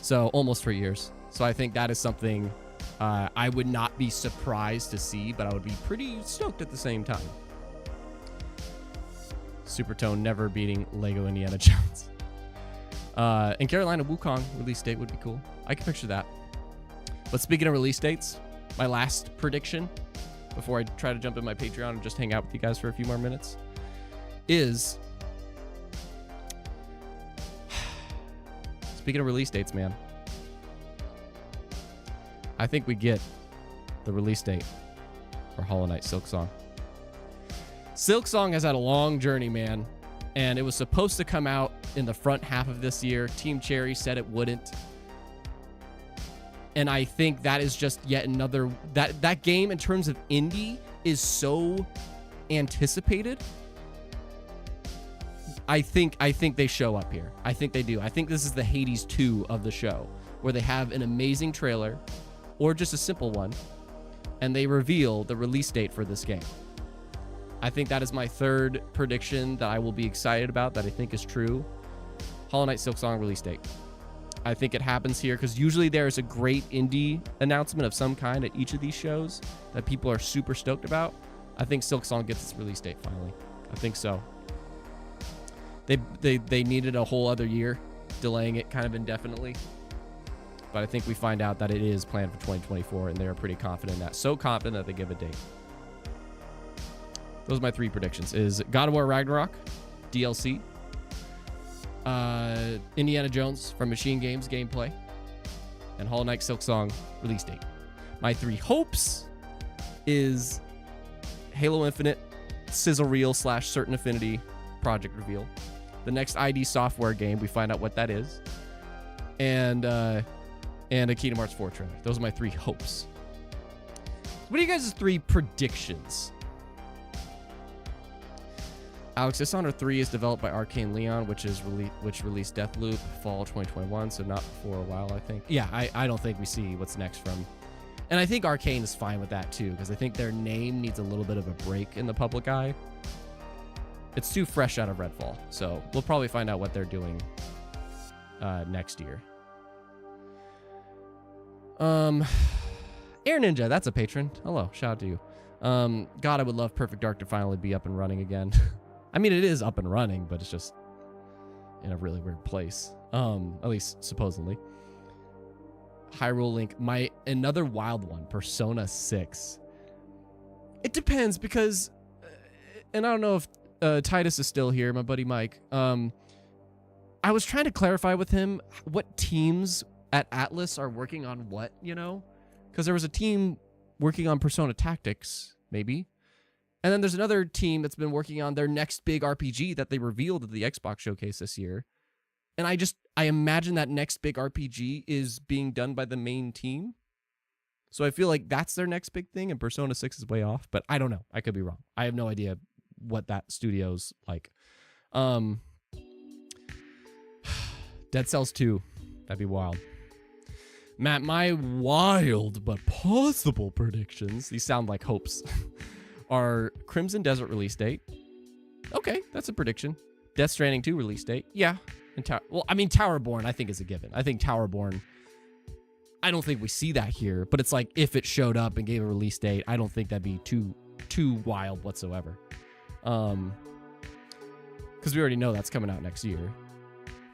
So almost 3 years. So I think that is something I would not be surprised to see, but I would be pretty stoked at the same time. Supertone never beating Lego Indiana Jones. And Carolina Wukong release date would be cool. I can picture that. But speaking of release dates, my last prediction, before I try to jump in my Patreon and just hang out with you guys for a few more minutes, is... Speaking of release dates, man, I think we get the release date for Hollow Knight Silksong. Silksong has had a long journey, man, and it was supposed to come out in the front half of this year. Team Cherry said it wouldn't. And I think that is just yet another... That game, in terms of indie, is so anticipated. I think they show up here. I think they do. I think this is the Hades 2 of the show, where they have an amazing trailer, or just a simple one, and they reveal the release date for this game. I think that is my third prediction that I will be excited about, that I think is true. Hollow Knight Silksong release date. I think it happens here because usually there is a great indie announcement of some kind at each of these shows that people are super stoked about. I think Silksong gets its release date finally. I think so. They needed a whole other year, delaying it kind of indefinitely. But I think we find out that it is planned for 2024, and they are pretty confident in that. So confident that they give a date. Those are my three predictions. Is God of War Ragnarok, DLC, Indiana Jones from Machine Games gameplay, and Hollow Knight Silksong release date. My three hopes is Halo Infinite, sizzle reel / certain affinity project reveal. The next ID Software game, we find out what that is. And a Kingdom Hearts 4 trailer. Those are my three hopes. What are you guys' three predictions? Alex, Dishonored 3 is developed by Arcane Leon, which released Deathloop fall 2021, so not for a while, I think. Yeah, I don't think we see what's next from... And I think Arcane is fine with that, too, because I think their name needs a little bit of a break in the public eye. It's too fresh out of Redfall, so we'll probably find out what they're doing next year. Air Ninja, that's a patron. Hello, shout out to you. God, I would love Perfect Dark to finally be up and running again. I mean, it is up and running, but it's just in a really weird place. At least supposedly. Hyrule Link, another wild one, Persona 6. It depends because, and I don't know if Titus is still here, my buddy Mike. I was trying to clarify with him what teams at Atlas are working on what, you know? Because there was a team working on Persona Tactics, maybe. And then there's another team that's been working on their next big RPG that they revealed at the Xbox showcase this year. And I imagine that next big RPG is being done by the main team. So I feel like that's their next big thing, and Persona 6 is way off. But I don't know. I could be wrong. I have no idea what that studio's like. Dead Cells 2. That'd be wild. Matt, my wild but possible predictions, these sound like hopes, are Crimson Desert release date. Okay, that's a prediction. Death Stranding 2 release date. Yeah. And Towerborn, I think, is a given. I think Towerborn, I don't think we see that here, but it's like if it showed up and gave a release date, I don't think that'd be too wild whatsoever. Because we already know that's coming out next year.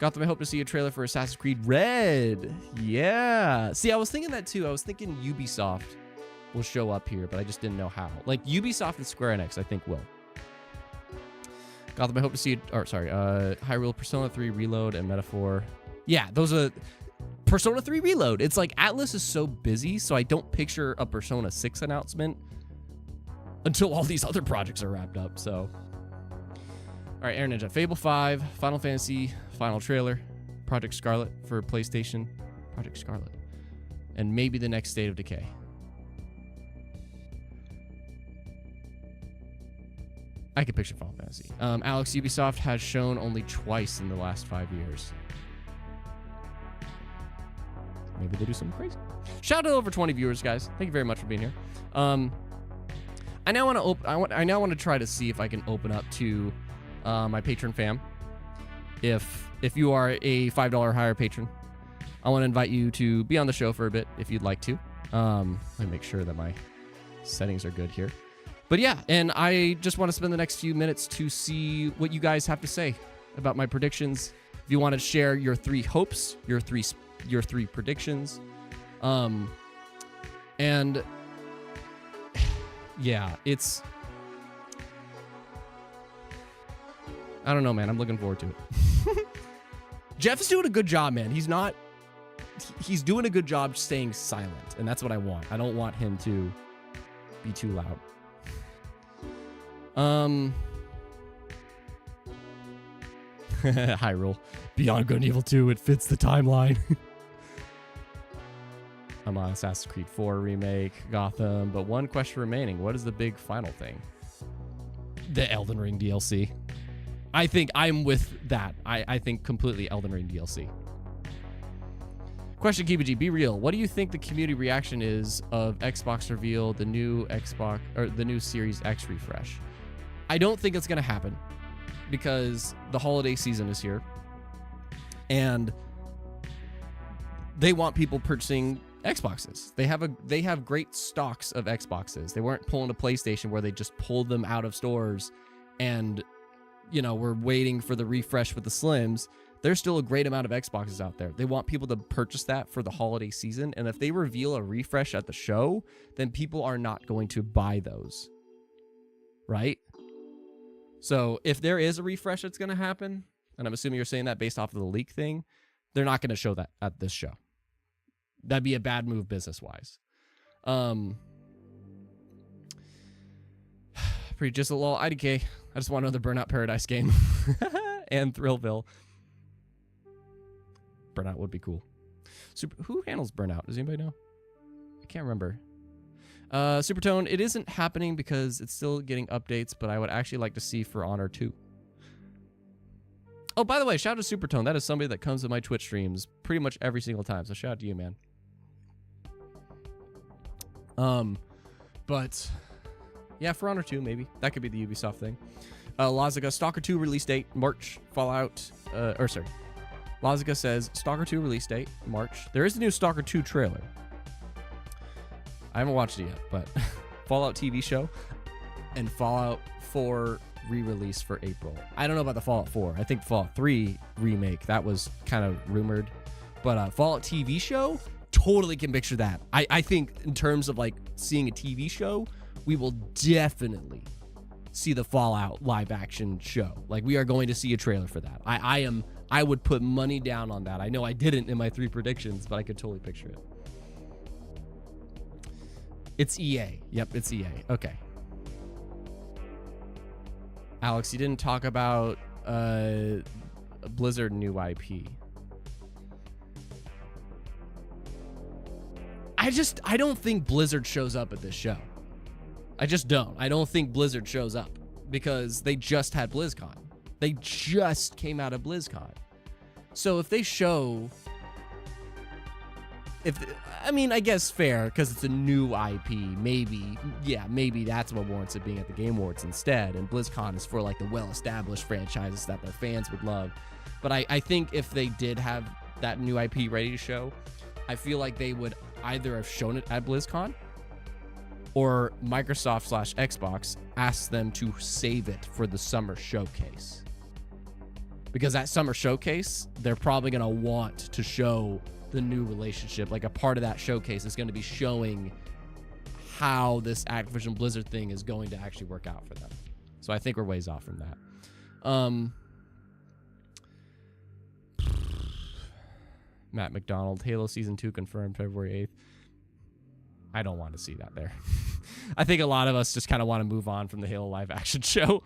Gotham, I hope to see a trailer for Assassin's Creed Red. Yeah. See, I was thinking that too. I was thinking Ubisoft will show up here, but I just didn't know how. Like Ubisoft and Square Enix, I think will. Gotham, I hope to see Hyrule, Persona 3 Reload, and Metaphor. Yeah, those are Persona 3 Reload. It's like Atlas is so busy, so I don't picture a Persona 6 announcement until all these other projects are wrapped up, so. All right, Air Ninja, Fable 5, Final Fantasy, final trailer, Project Scarlet for PlayStation, Project Scarlet, and maybe the next State of Decay. I could picture Final Fantasy. Alex, Ubisoft has shown only twice in the last 5 years. maybe they do something crazy. Shout out to over 20 viewers, guys. Thank you very much for being here. I now want to try to see if I can open up to my patron fam. If you are a $5 or higher patron, I want to invite you to be on the show for a bit if you'd like to. Let me make sure that my settings are good here. But yeah, and I just want to spend the next few minutes to see what you guys have to say about my predictions. If you want to share your 3 hopes, your three predictions, and yeah, it's, I don't know, man. I'm looking forward to it. Jeff is doing a good job, man. He's doing a good job staying silent, and that's what I want. I don't want him to be too loud. Hyrule. Beyond Good and Evil 2, it fits the timeline. I'm on Assassin's Creed 4 remake, Gotham, but one question remaining. What is the big final thing? The Elden Ring DLC. I think I'm with that. I think completely Elden Ring DLC. Question, Kibiji, be real. What do you think the community reaction is of Xbox reveal, the new Xbox or the new Series X refresh? I don't think it's going to happen because the holiday season is here and they want people purchasing Xboxes. They have great stocks of Xboxes. They weren't pulling a PlayStation where they just pulled them out of stores and, you know, we're waiting for the refresh with the Slims. There's still a great amount of Xboxes out there. They want people to purchase that for the holiday season. And if they reveal a refresh at the show, then people are not going to buy those. Right? So if there is a refresh that's going to happen, and I'm assuming you're saying that based off of the leak thing, they're not going to show that at this show. That'd be a bad move business-wise. Pretty just a little IDK. I just want another Burnout Paradise game. And Thrillville. Burnout would be cool. Who handles Burnout? Does anybody know? I can't remember. Supertone, it isn't happening because it's still getting updates, but I would actually like to see For Honor 2. Oh, by the way, shout out to Supertone. That is somebody that comes to my Twitch streams pretty much every single time, so shout out to you, man. But yeah, For Honor 2, maybe. That could be the Ubisoft thing. Lazica, Stalker 2 release date, March. Fallout, Lazica says, Stalker 2 release date, March. There is a new Stalker 2 trailer. I haven't watched it yet, but Fallout TV show and Fallout 4 re-release for April. I don't know about the Fallout 4. I think Fallout 3 remake, that was kind of rumored. But Fallout TV show, totally can picture that. I think in terms of like seeing a TV show, we will definitely see the Fallout live action show. Like we are going to see a trailer for that. I would put money down on that. I know I didn't in my 3 predictions, but I could totally picture it. It's EA. Yep, it's EA. Okay. Alex, you didn't talk about Blizzard new IP. I don't think Blizzard shows up at this show. I just don't. I don't think Blizzard shows up because they just had BlizzCon. They just came out of BlizzCon. So if they show... I guess fair, because it's a new IP, maybe that's what warrants it being at the Game Awards instead, and BlizzCon is for like the well-established franchises that their fans would love. But I think if they did have that new IP ready to show, I feel like they would either have shown it at BlizzCon, or Microsoft/Xbox asked them to save it for the summer showcase. Because that summer showcase, they're probably going to want to show the new relationship. Like a part of that showcase is going to be showing how this Activision Blizzard thing is going to actually work out for them. So I think we're ways off from that. Matt McDonald, Halo Season 2 confirmed February 8th. I don't want to see that there. I think a lot of us just kind of want to move on from the Halo live action show.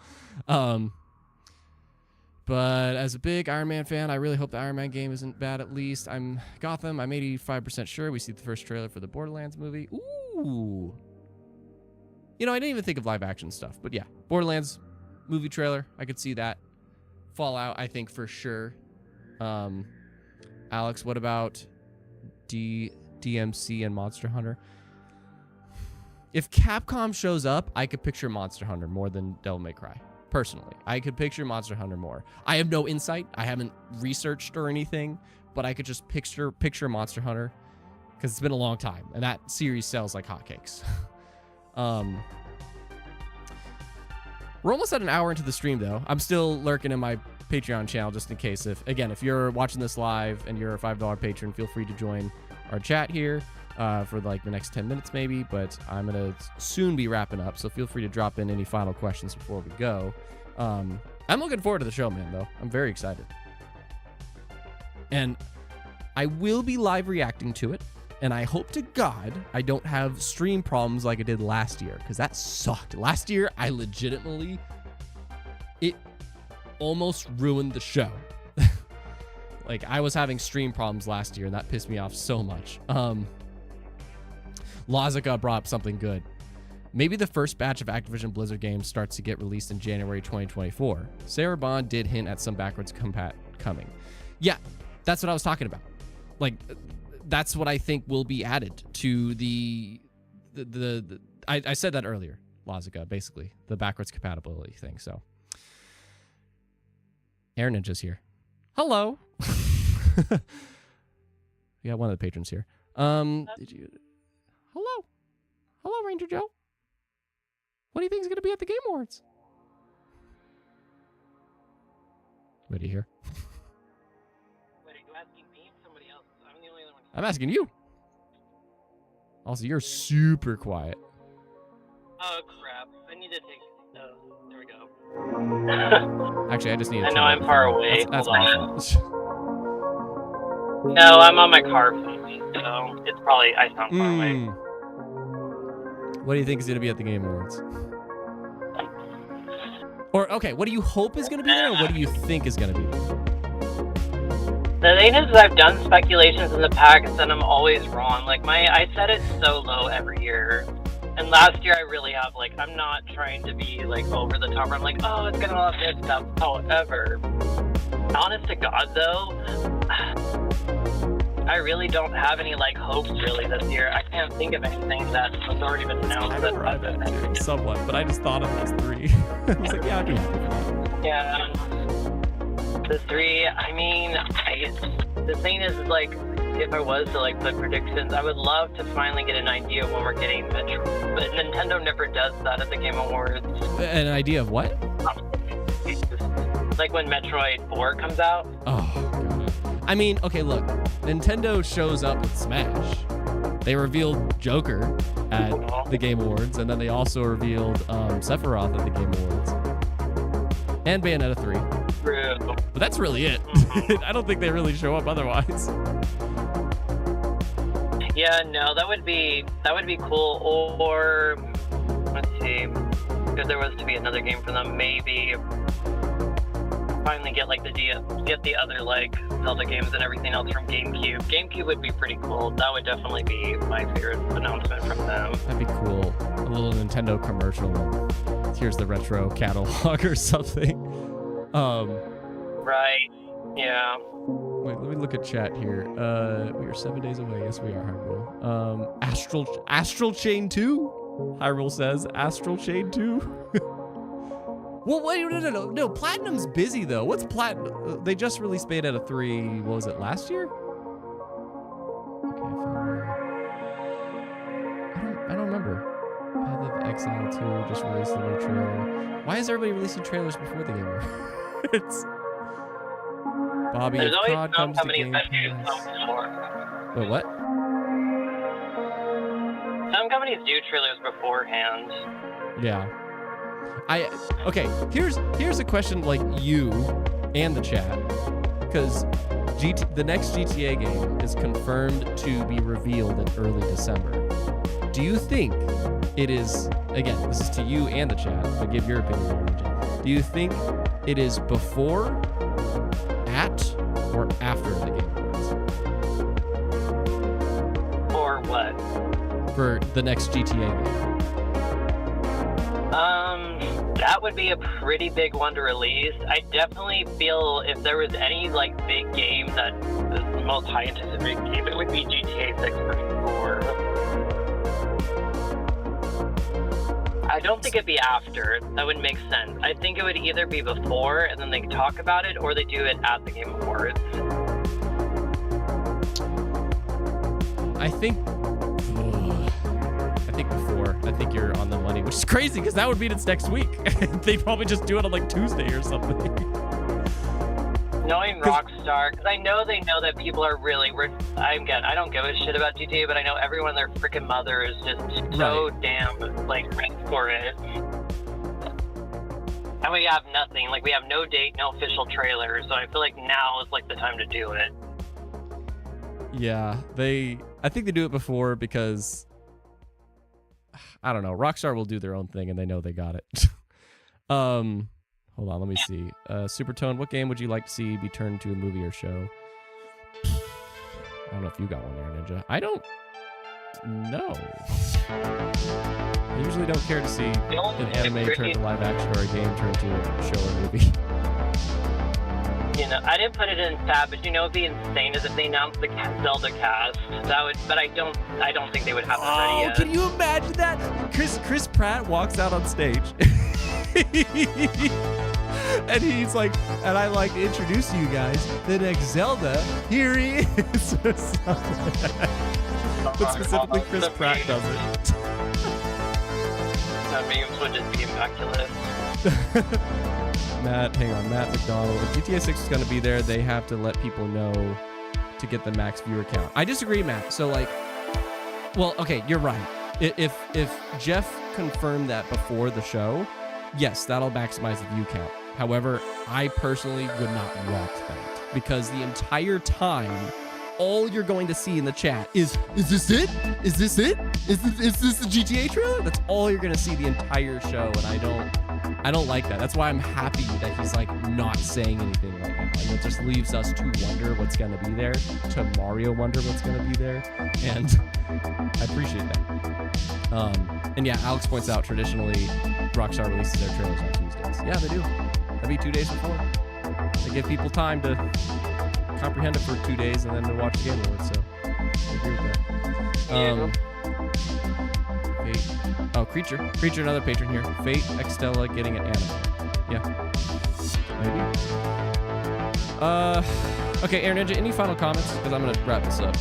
But as a big Iron Man fan, I really hope the Iron Man game isn't bad at least. I'm 85% sure we see the first trailer for the Borderlands movie. Ooh. You know, I didn't even think of live action stuff. But yeah, Borderlands movie trailer. I could see that. Fallout, I think for sure. Alex, what about DMC and Monster Hunter. If Capcom shows up, I could picture Monster Hunter more than Devil May Cry. Personally, I could picture Monster Hunter more. I have no insight. I haven't researched or anything, but I could just picture Monster Hunter because it's been a long time, and that series sells like hotcakes. We're almost at an hour into the stream, though. I'm still lurking in my Patreon channel just in case. If you're watching this live and you're a $5 patron, feel free to join our chat here for like the next 10 minutes maybe, but I'm going to soon be wrapping up, so feel free to drop in any final questions before we go. I'm looking forward to the show, man, though. I'm very excited. And I will be live reacting to it, and I hope to God I don't have stream problems like I did last year, because that sucked. Last year, I legitimately... It almost ruined the show. Like, I was having stream problems last year, and that pissed me off so much. Lazica brought up something good. Maybe the first batch of Activision Blizzard games starts to get released in January 2024. Sarah Bond did hint at some backwards compat coming. Yeah, that's what I was talking about. Like, that's what I think will be added to the I said that earlier, Lazica, basically, the backwards compatibility thing, so. Air Ninja's here. Hello. We got one of the patrons here. Did you... Hello, Ranger Joe. What do you think is going to be at the Game Awards? What do you hear? Wait, are you asking me? Somebody else? I'm the only other one. I'm asking you. Also, you're super quiet. Oh, crap. I need to take... Oh, there we go. Actually, I just need to... I know I'm far away. That's Hold my on. fault. No, I'm on my car phone, so it's probably... I sound far away. What do you think is going to be at the Game Awards? Or, okay, what do you hope is going to be there, or what do you think is going to be there? The thing is, I've done speculations in the past, and I'm always wrong. Like, I set it so low every year. And last year, I really have, like, I'm not trying to be, like, over the top. I'm like, oh, it's going to have this stuff. However, honest to God, though, I really don't have any, like, hopes, really, this year. I can't think of anything that has already been announced. Somewhat, but I just thought of those three. I was like, yeah, I'd be happy for that. Yeah. The three, I mean, the thing is, like, if I was to, like, put predictions, I would love to finally get an idea of when we're getting Metro. But Nintendo never does that at the Game Awards. An idea of what? Like when Metroid 4 comes out. Oh, God. I mean, okay, look. Nintendo shows up with Smash. They revealed Joker at the Game Awards, and then they also revealed Sephiroth at the Game Awards. And Bayonetta 3. True. But that's really it. I don't think they really show up otherwise. Yeah, no, that would be cool. Or let's see, if there was to be another game for them, maybe finally get like the other like Zelda games and everything else from GameCube. GameCube would be pretty cool. That would definitely be my favorite announcement from them. That'd be cool. A little Nintendo commercial. Here's the retro catalog or something. Right. Yeah. Wait, let me look at chat here. We are 7 days away. Yes, we are, Hyrule. Astral Chain 2? Hyrule says Astral Chain 2. Well, wait, no. Platinum's busy, though. What's Platinum? They just released Bayonetta 3, what was it, last year? Okay, I don't remember. Path of Exile 2 just released a new trailer. Why is everybody releasing trailers before the Game Awards? Bobby, there's always COD some comes to companies Game that do Pass. something more. Wait, what? Some companies do trailers beforehand. Yeah. Okay, here's a question like you and the chat, because the next GTA game is confirmed to be revealed in early December. Do you think it is, again, this is to you and the chat, but give your opinion. Do you think it is before, at, or after the Game Awards? Or what? For the next GTA game. That would be a pretty big one to release. I definitely feel if there was any like big game that is the most high anticipated game, it would be GTA 6 for sure. I don't think it'd be after. That would make sense. I think it would either be before and then they talk about it, or they do it at the Game Awards. I think before. I think you're on the money, which is crazy because that would mean it's next week. They'd probably just do it on like Tuesday or something. Knowing Rockstar, because I know they know that people are really. I don't give a shit about GTA, but I know everyone, their freaking mother is just so damn like ready for it. And we have nothing. Like we have no date, no official trailer. So I feel like now is like the time to do it. Yeah, I think they do it before because I don't know. Rockstar will do their own thing, and they know they got it. Hold on, let me see. Supertone, what game would you like to see be turned to a movie or show? I don't know if you got one there, Ninja. I don't know. I usually don't care to see an anime turned to live action or a game turned to a show or movie. You know, I didn't put it in tab, but you know, it'd be insane is if they announced the Zelda cast. That would, but I don't think they would have that ready yet. Can you imagine that? Chris Pratt walks out on stage, and he's like, and I like to introduce you guys the next Zelda. Here he is. But specifically, Chris Pratt does it. That memes would just be immaculate. Matt McDonald. If GTA 6 is going to be there, they have to let people know to get the max viewer count. I disagree, Matt. So, like, well, okay, you're right. If Jeff confirmed that before the show, yes, that'll maximize the view count. However, I personally would not want that because the entire time, all you're going to see in the chat is this it? Is this it? Is this the GTA trailer? That's all you're going to see the entire show, and I don't like that. That's why I'm happy that he's like not saying anything right now. And it just leaves us to wonder what's going to be there, to Mario wonder what's going to be there, and I appreciate that. And yeah, Alex points out traditionally Rockstar releases their trailers on Tuesdays. Yeah, they do. That'd be 2 days before. They give people time to comprehend it for 2 days and then to watch the Game Awards. So I agree with that. Fate. Oh, Creature, another patron here. Fate, Xtella getting an anime. Yeah, maybe. Okay, Air Ninja, any final comments? Because I'm gonna wrap this up.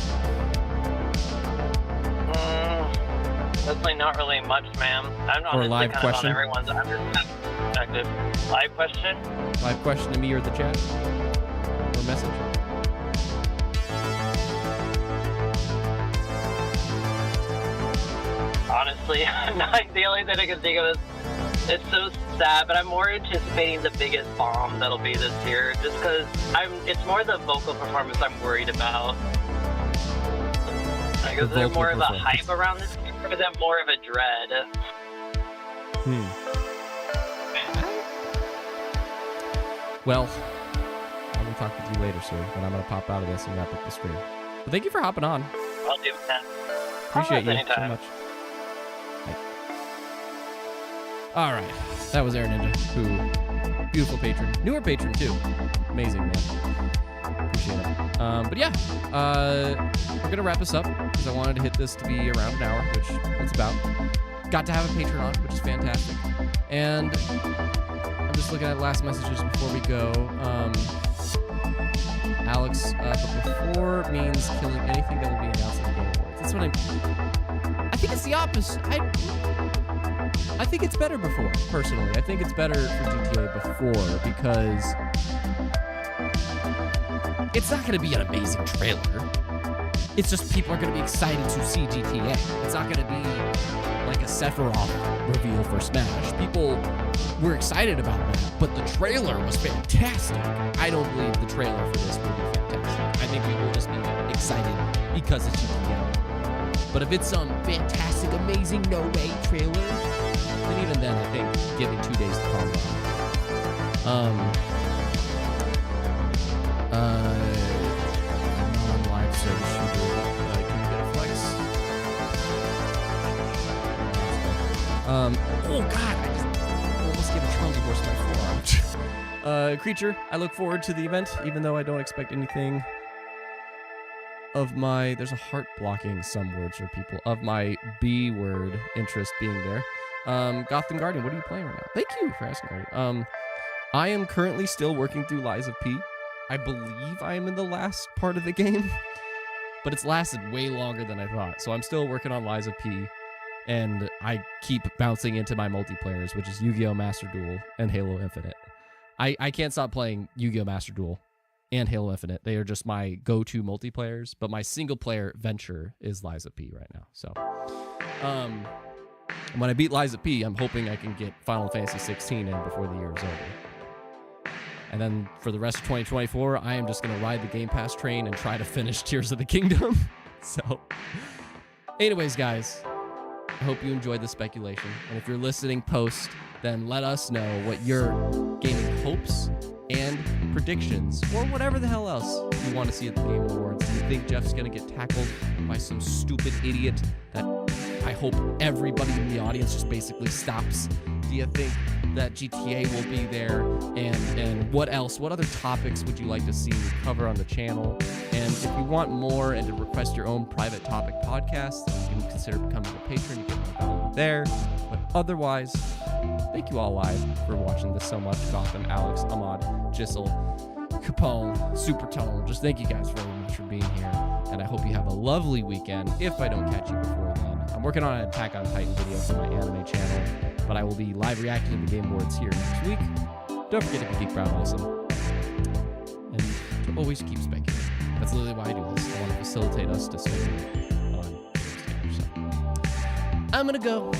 Definitely not really much, ma'am. I'm not or live kind question. Of on everyone's perspective. Live question. Live question to me or the chat or message. Honestly, the only thing I can think of is it's so sad, but I'm more anticipating the biggest bomb that'll be this year, just because it's more the vocal performance I'm worried about. Like, is there more of a hype around this year, or is that more of a dread? Well, I'm gonna talk with you later, sir, but I'm gonna pop out of this and wrap up the stream. But thank you for hopping on. I'll do that. Appreciate you anytime. so much. All right, that was Air Ninja, who beautiful patron, newer patron too. Amazing, man. Appreciate it. But yeah, we're gonna wrap this up because I wanted to hit this to be around an hour, which it's about. Got to have a patron on, which is fantastic. And I'm just looking at last messages before we go. Alex, but before means killing anything that will be announced at the Game Awards. That's what I think it's the opposite. I think it's better before, personally. I think it's better for GTA before because it's not going to be an amazing trailer. It's just people are going to be excited to see GTA. It's not going to be like a Sephiroth reveal for Smash. People were excited about that, but the trailer was fantastic. I don't believe the trailer for this will be fantastic. I think we will just be excited because it's GTA. But if it's some fantastic, amazing, no-way trailer, then even then, I think giving 2 days to calm down. Non-live service shooter. Can you get a flex? Oh God, I just almost gave a Trump Creature, I look forward to the event, even though I don't expect anything of my... There's a heart blocking some words for people. Of my B word interest being there. Gotham Guardian, what are you playing right now? Thank you for asking, Guardian. I am currently still working through Lies of P. I believe I am in the last part of the game, but it's lasted way longer than I thought. So I'm still working on Lies of P, and I keep bouncing into my multiplayers, which is Yu-Gi-Oh! Master Duel and Halo Infinite. I can't stop playing Yu-Gi-Oh! Master Duel and Halo Infinite. They are just my go-to multiplayers, but my single-player venture is Lies of P right now. So, when I beat Lies of P, I'm hoping I can get Final Fantasy 16 in before the year is over. And then for the rest of 2024, I am just going to ride the Game Pass train and try to finish Tears of the Kingdom. So, anyways, guys, I hope you enjoyed the speculation. And if you're listening post, then let us know what your gaming hopes and predictions, or whatever the hell else you want to see at the Game Awards. Do you think Jeff's going to get tackled by some stupid idiot that I hope everybody in the audience just basically stops? Do you think that GTA will be there? And what else? What other topics would you like to see me cover on the channel? And if you want more and to request your own private topic podcast, you can consider becoming a patron. You get more value there. But otherwise, thank you all live for watching this so much. Gotham, Alex, Ahmad, Giselle, Capone, Supertone. Just thank you guys very much for being here. And I hope you have a lovely weekend. If I don't catch you before then, I'm working on an Attack on Titan video for my anime channel, but I will be live reacting to the Game Awards here next week. Don't forget to be geek, proud, awesome. And to always keep speculating. That's literally why I do this. I want to facilitate us to speculate on games together. So I'm gonna go.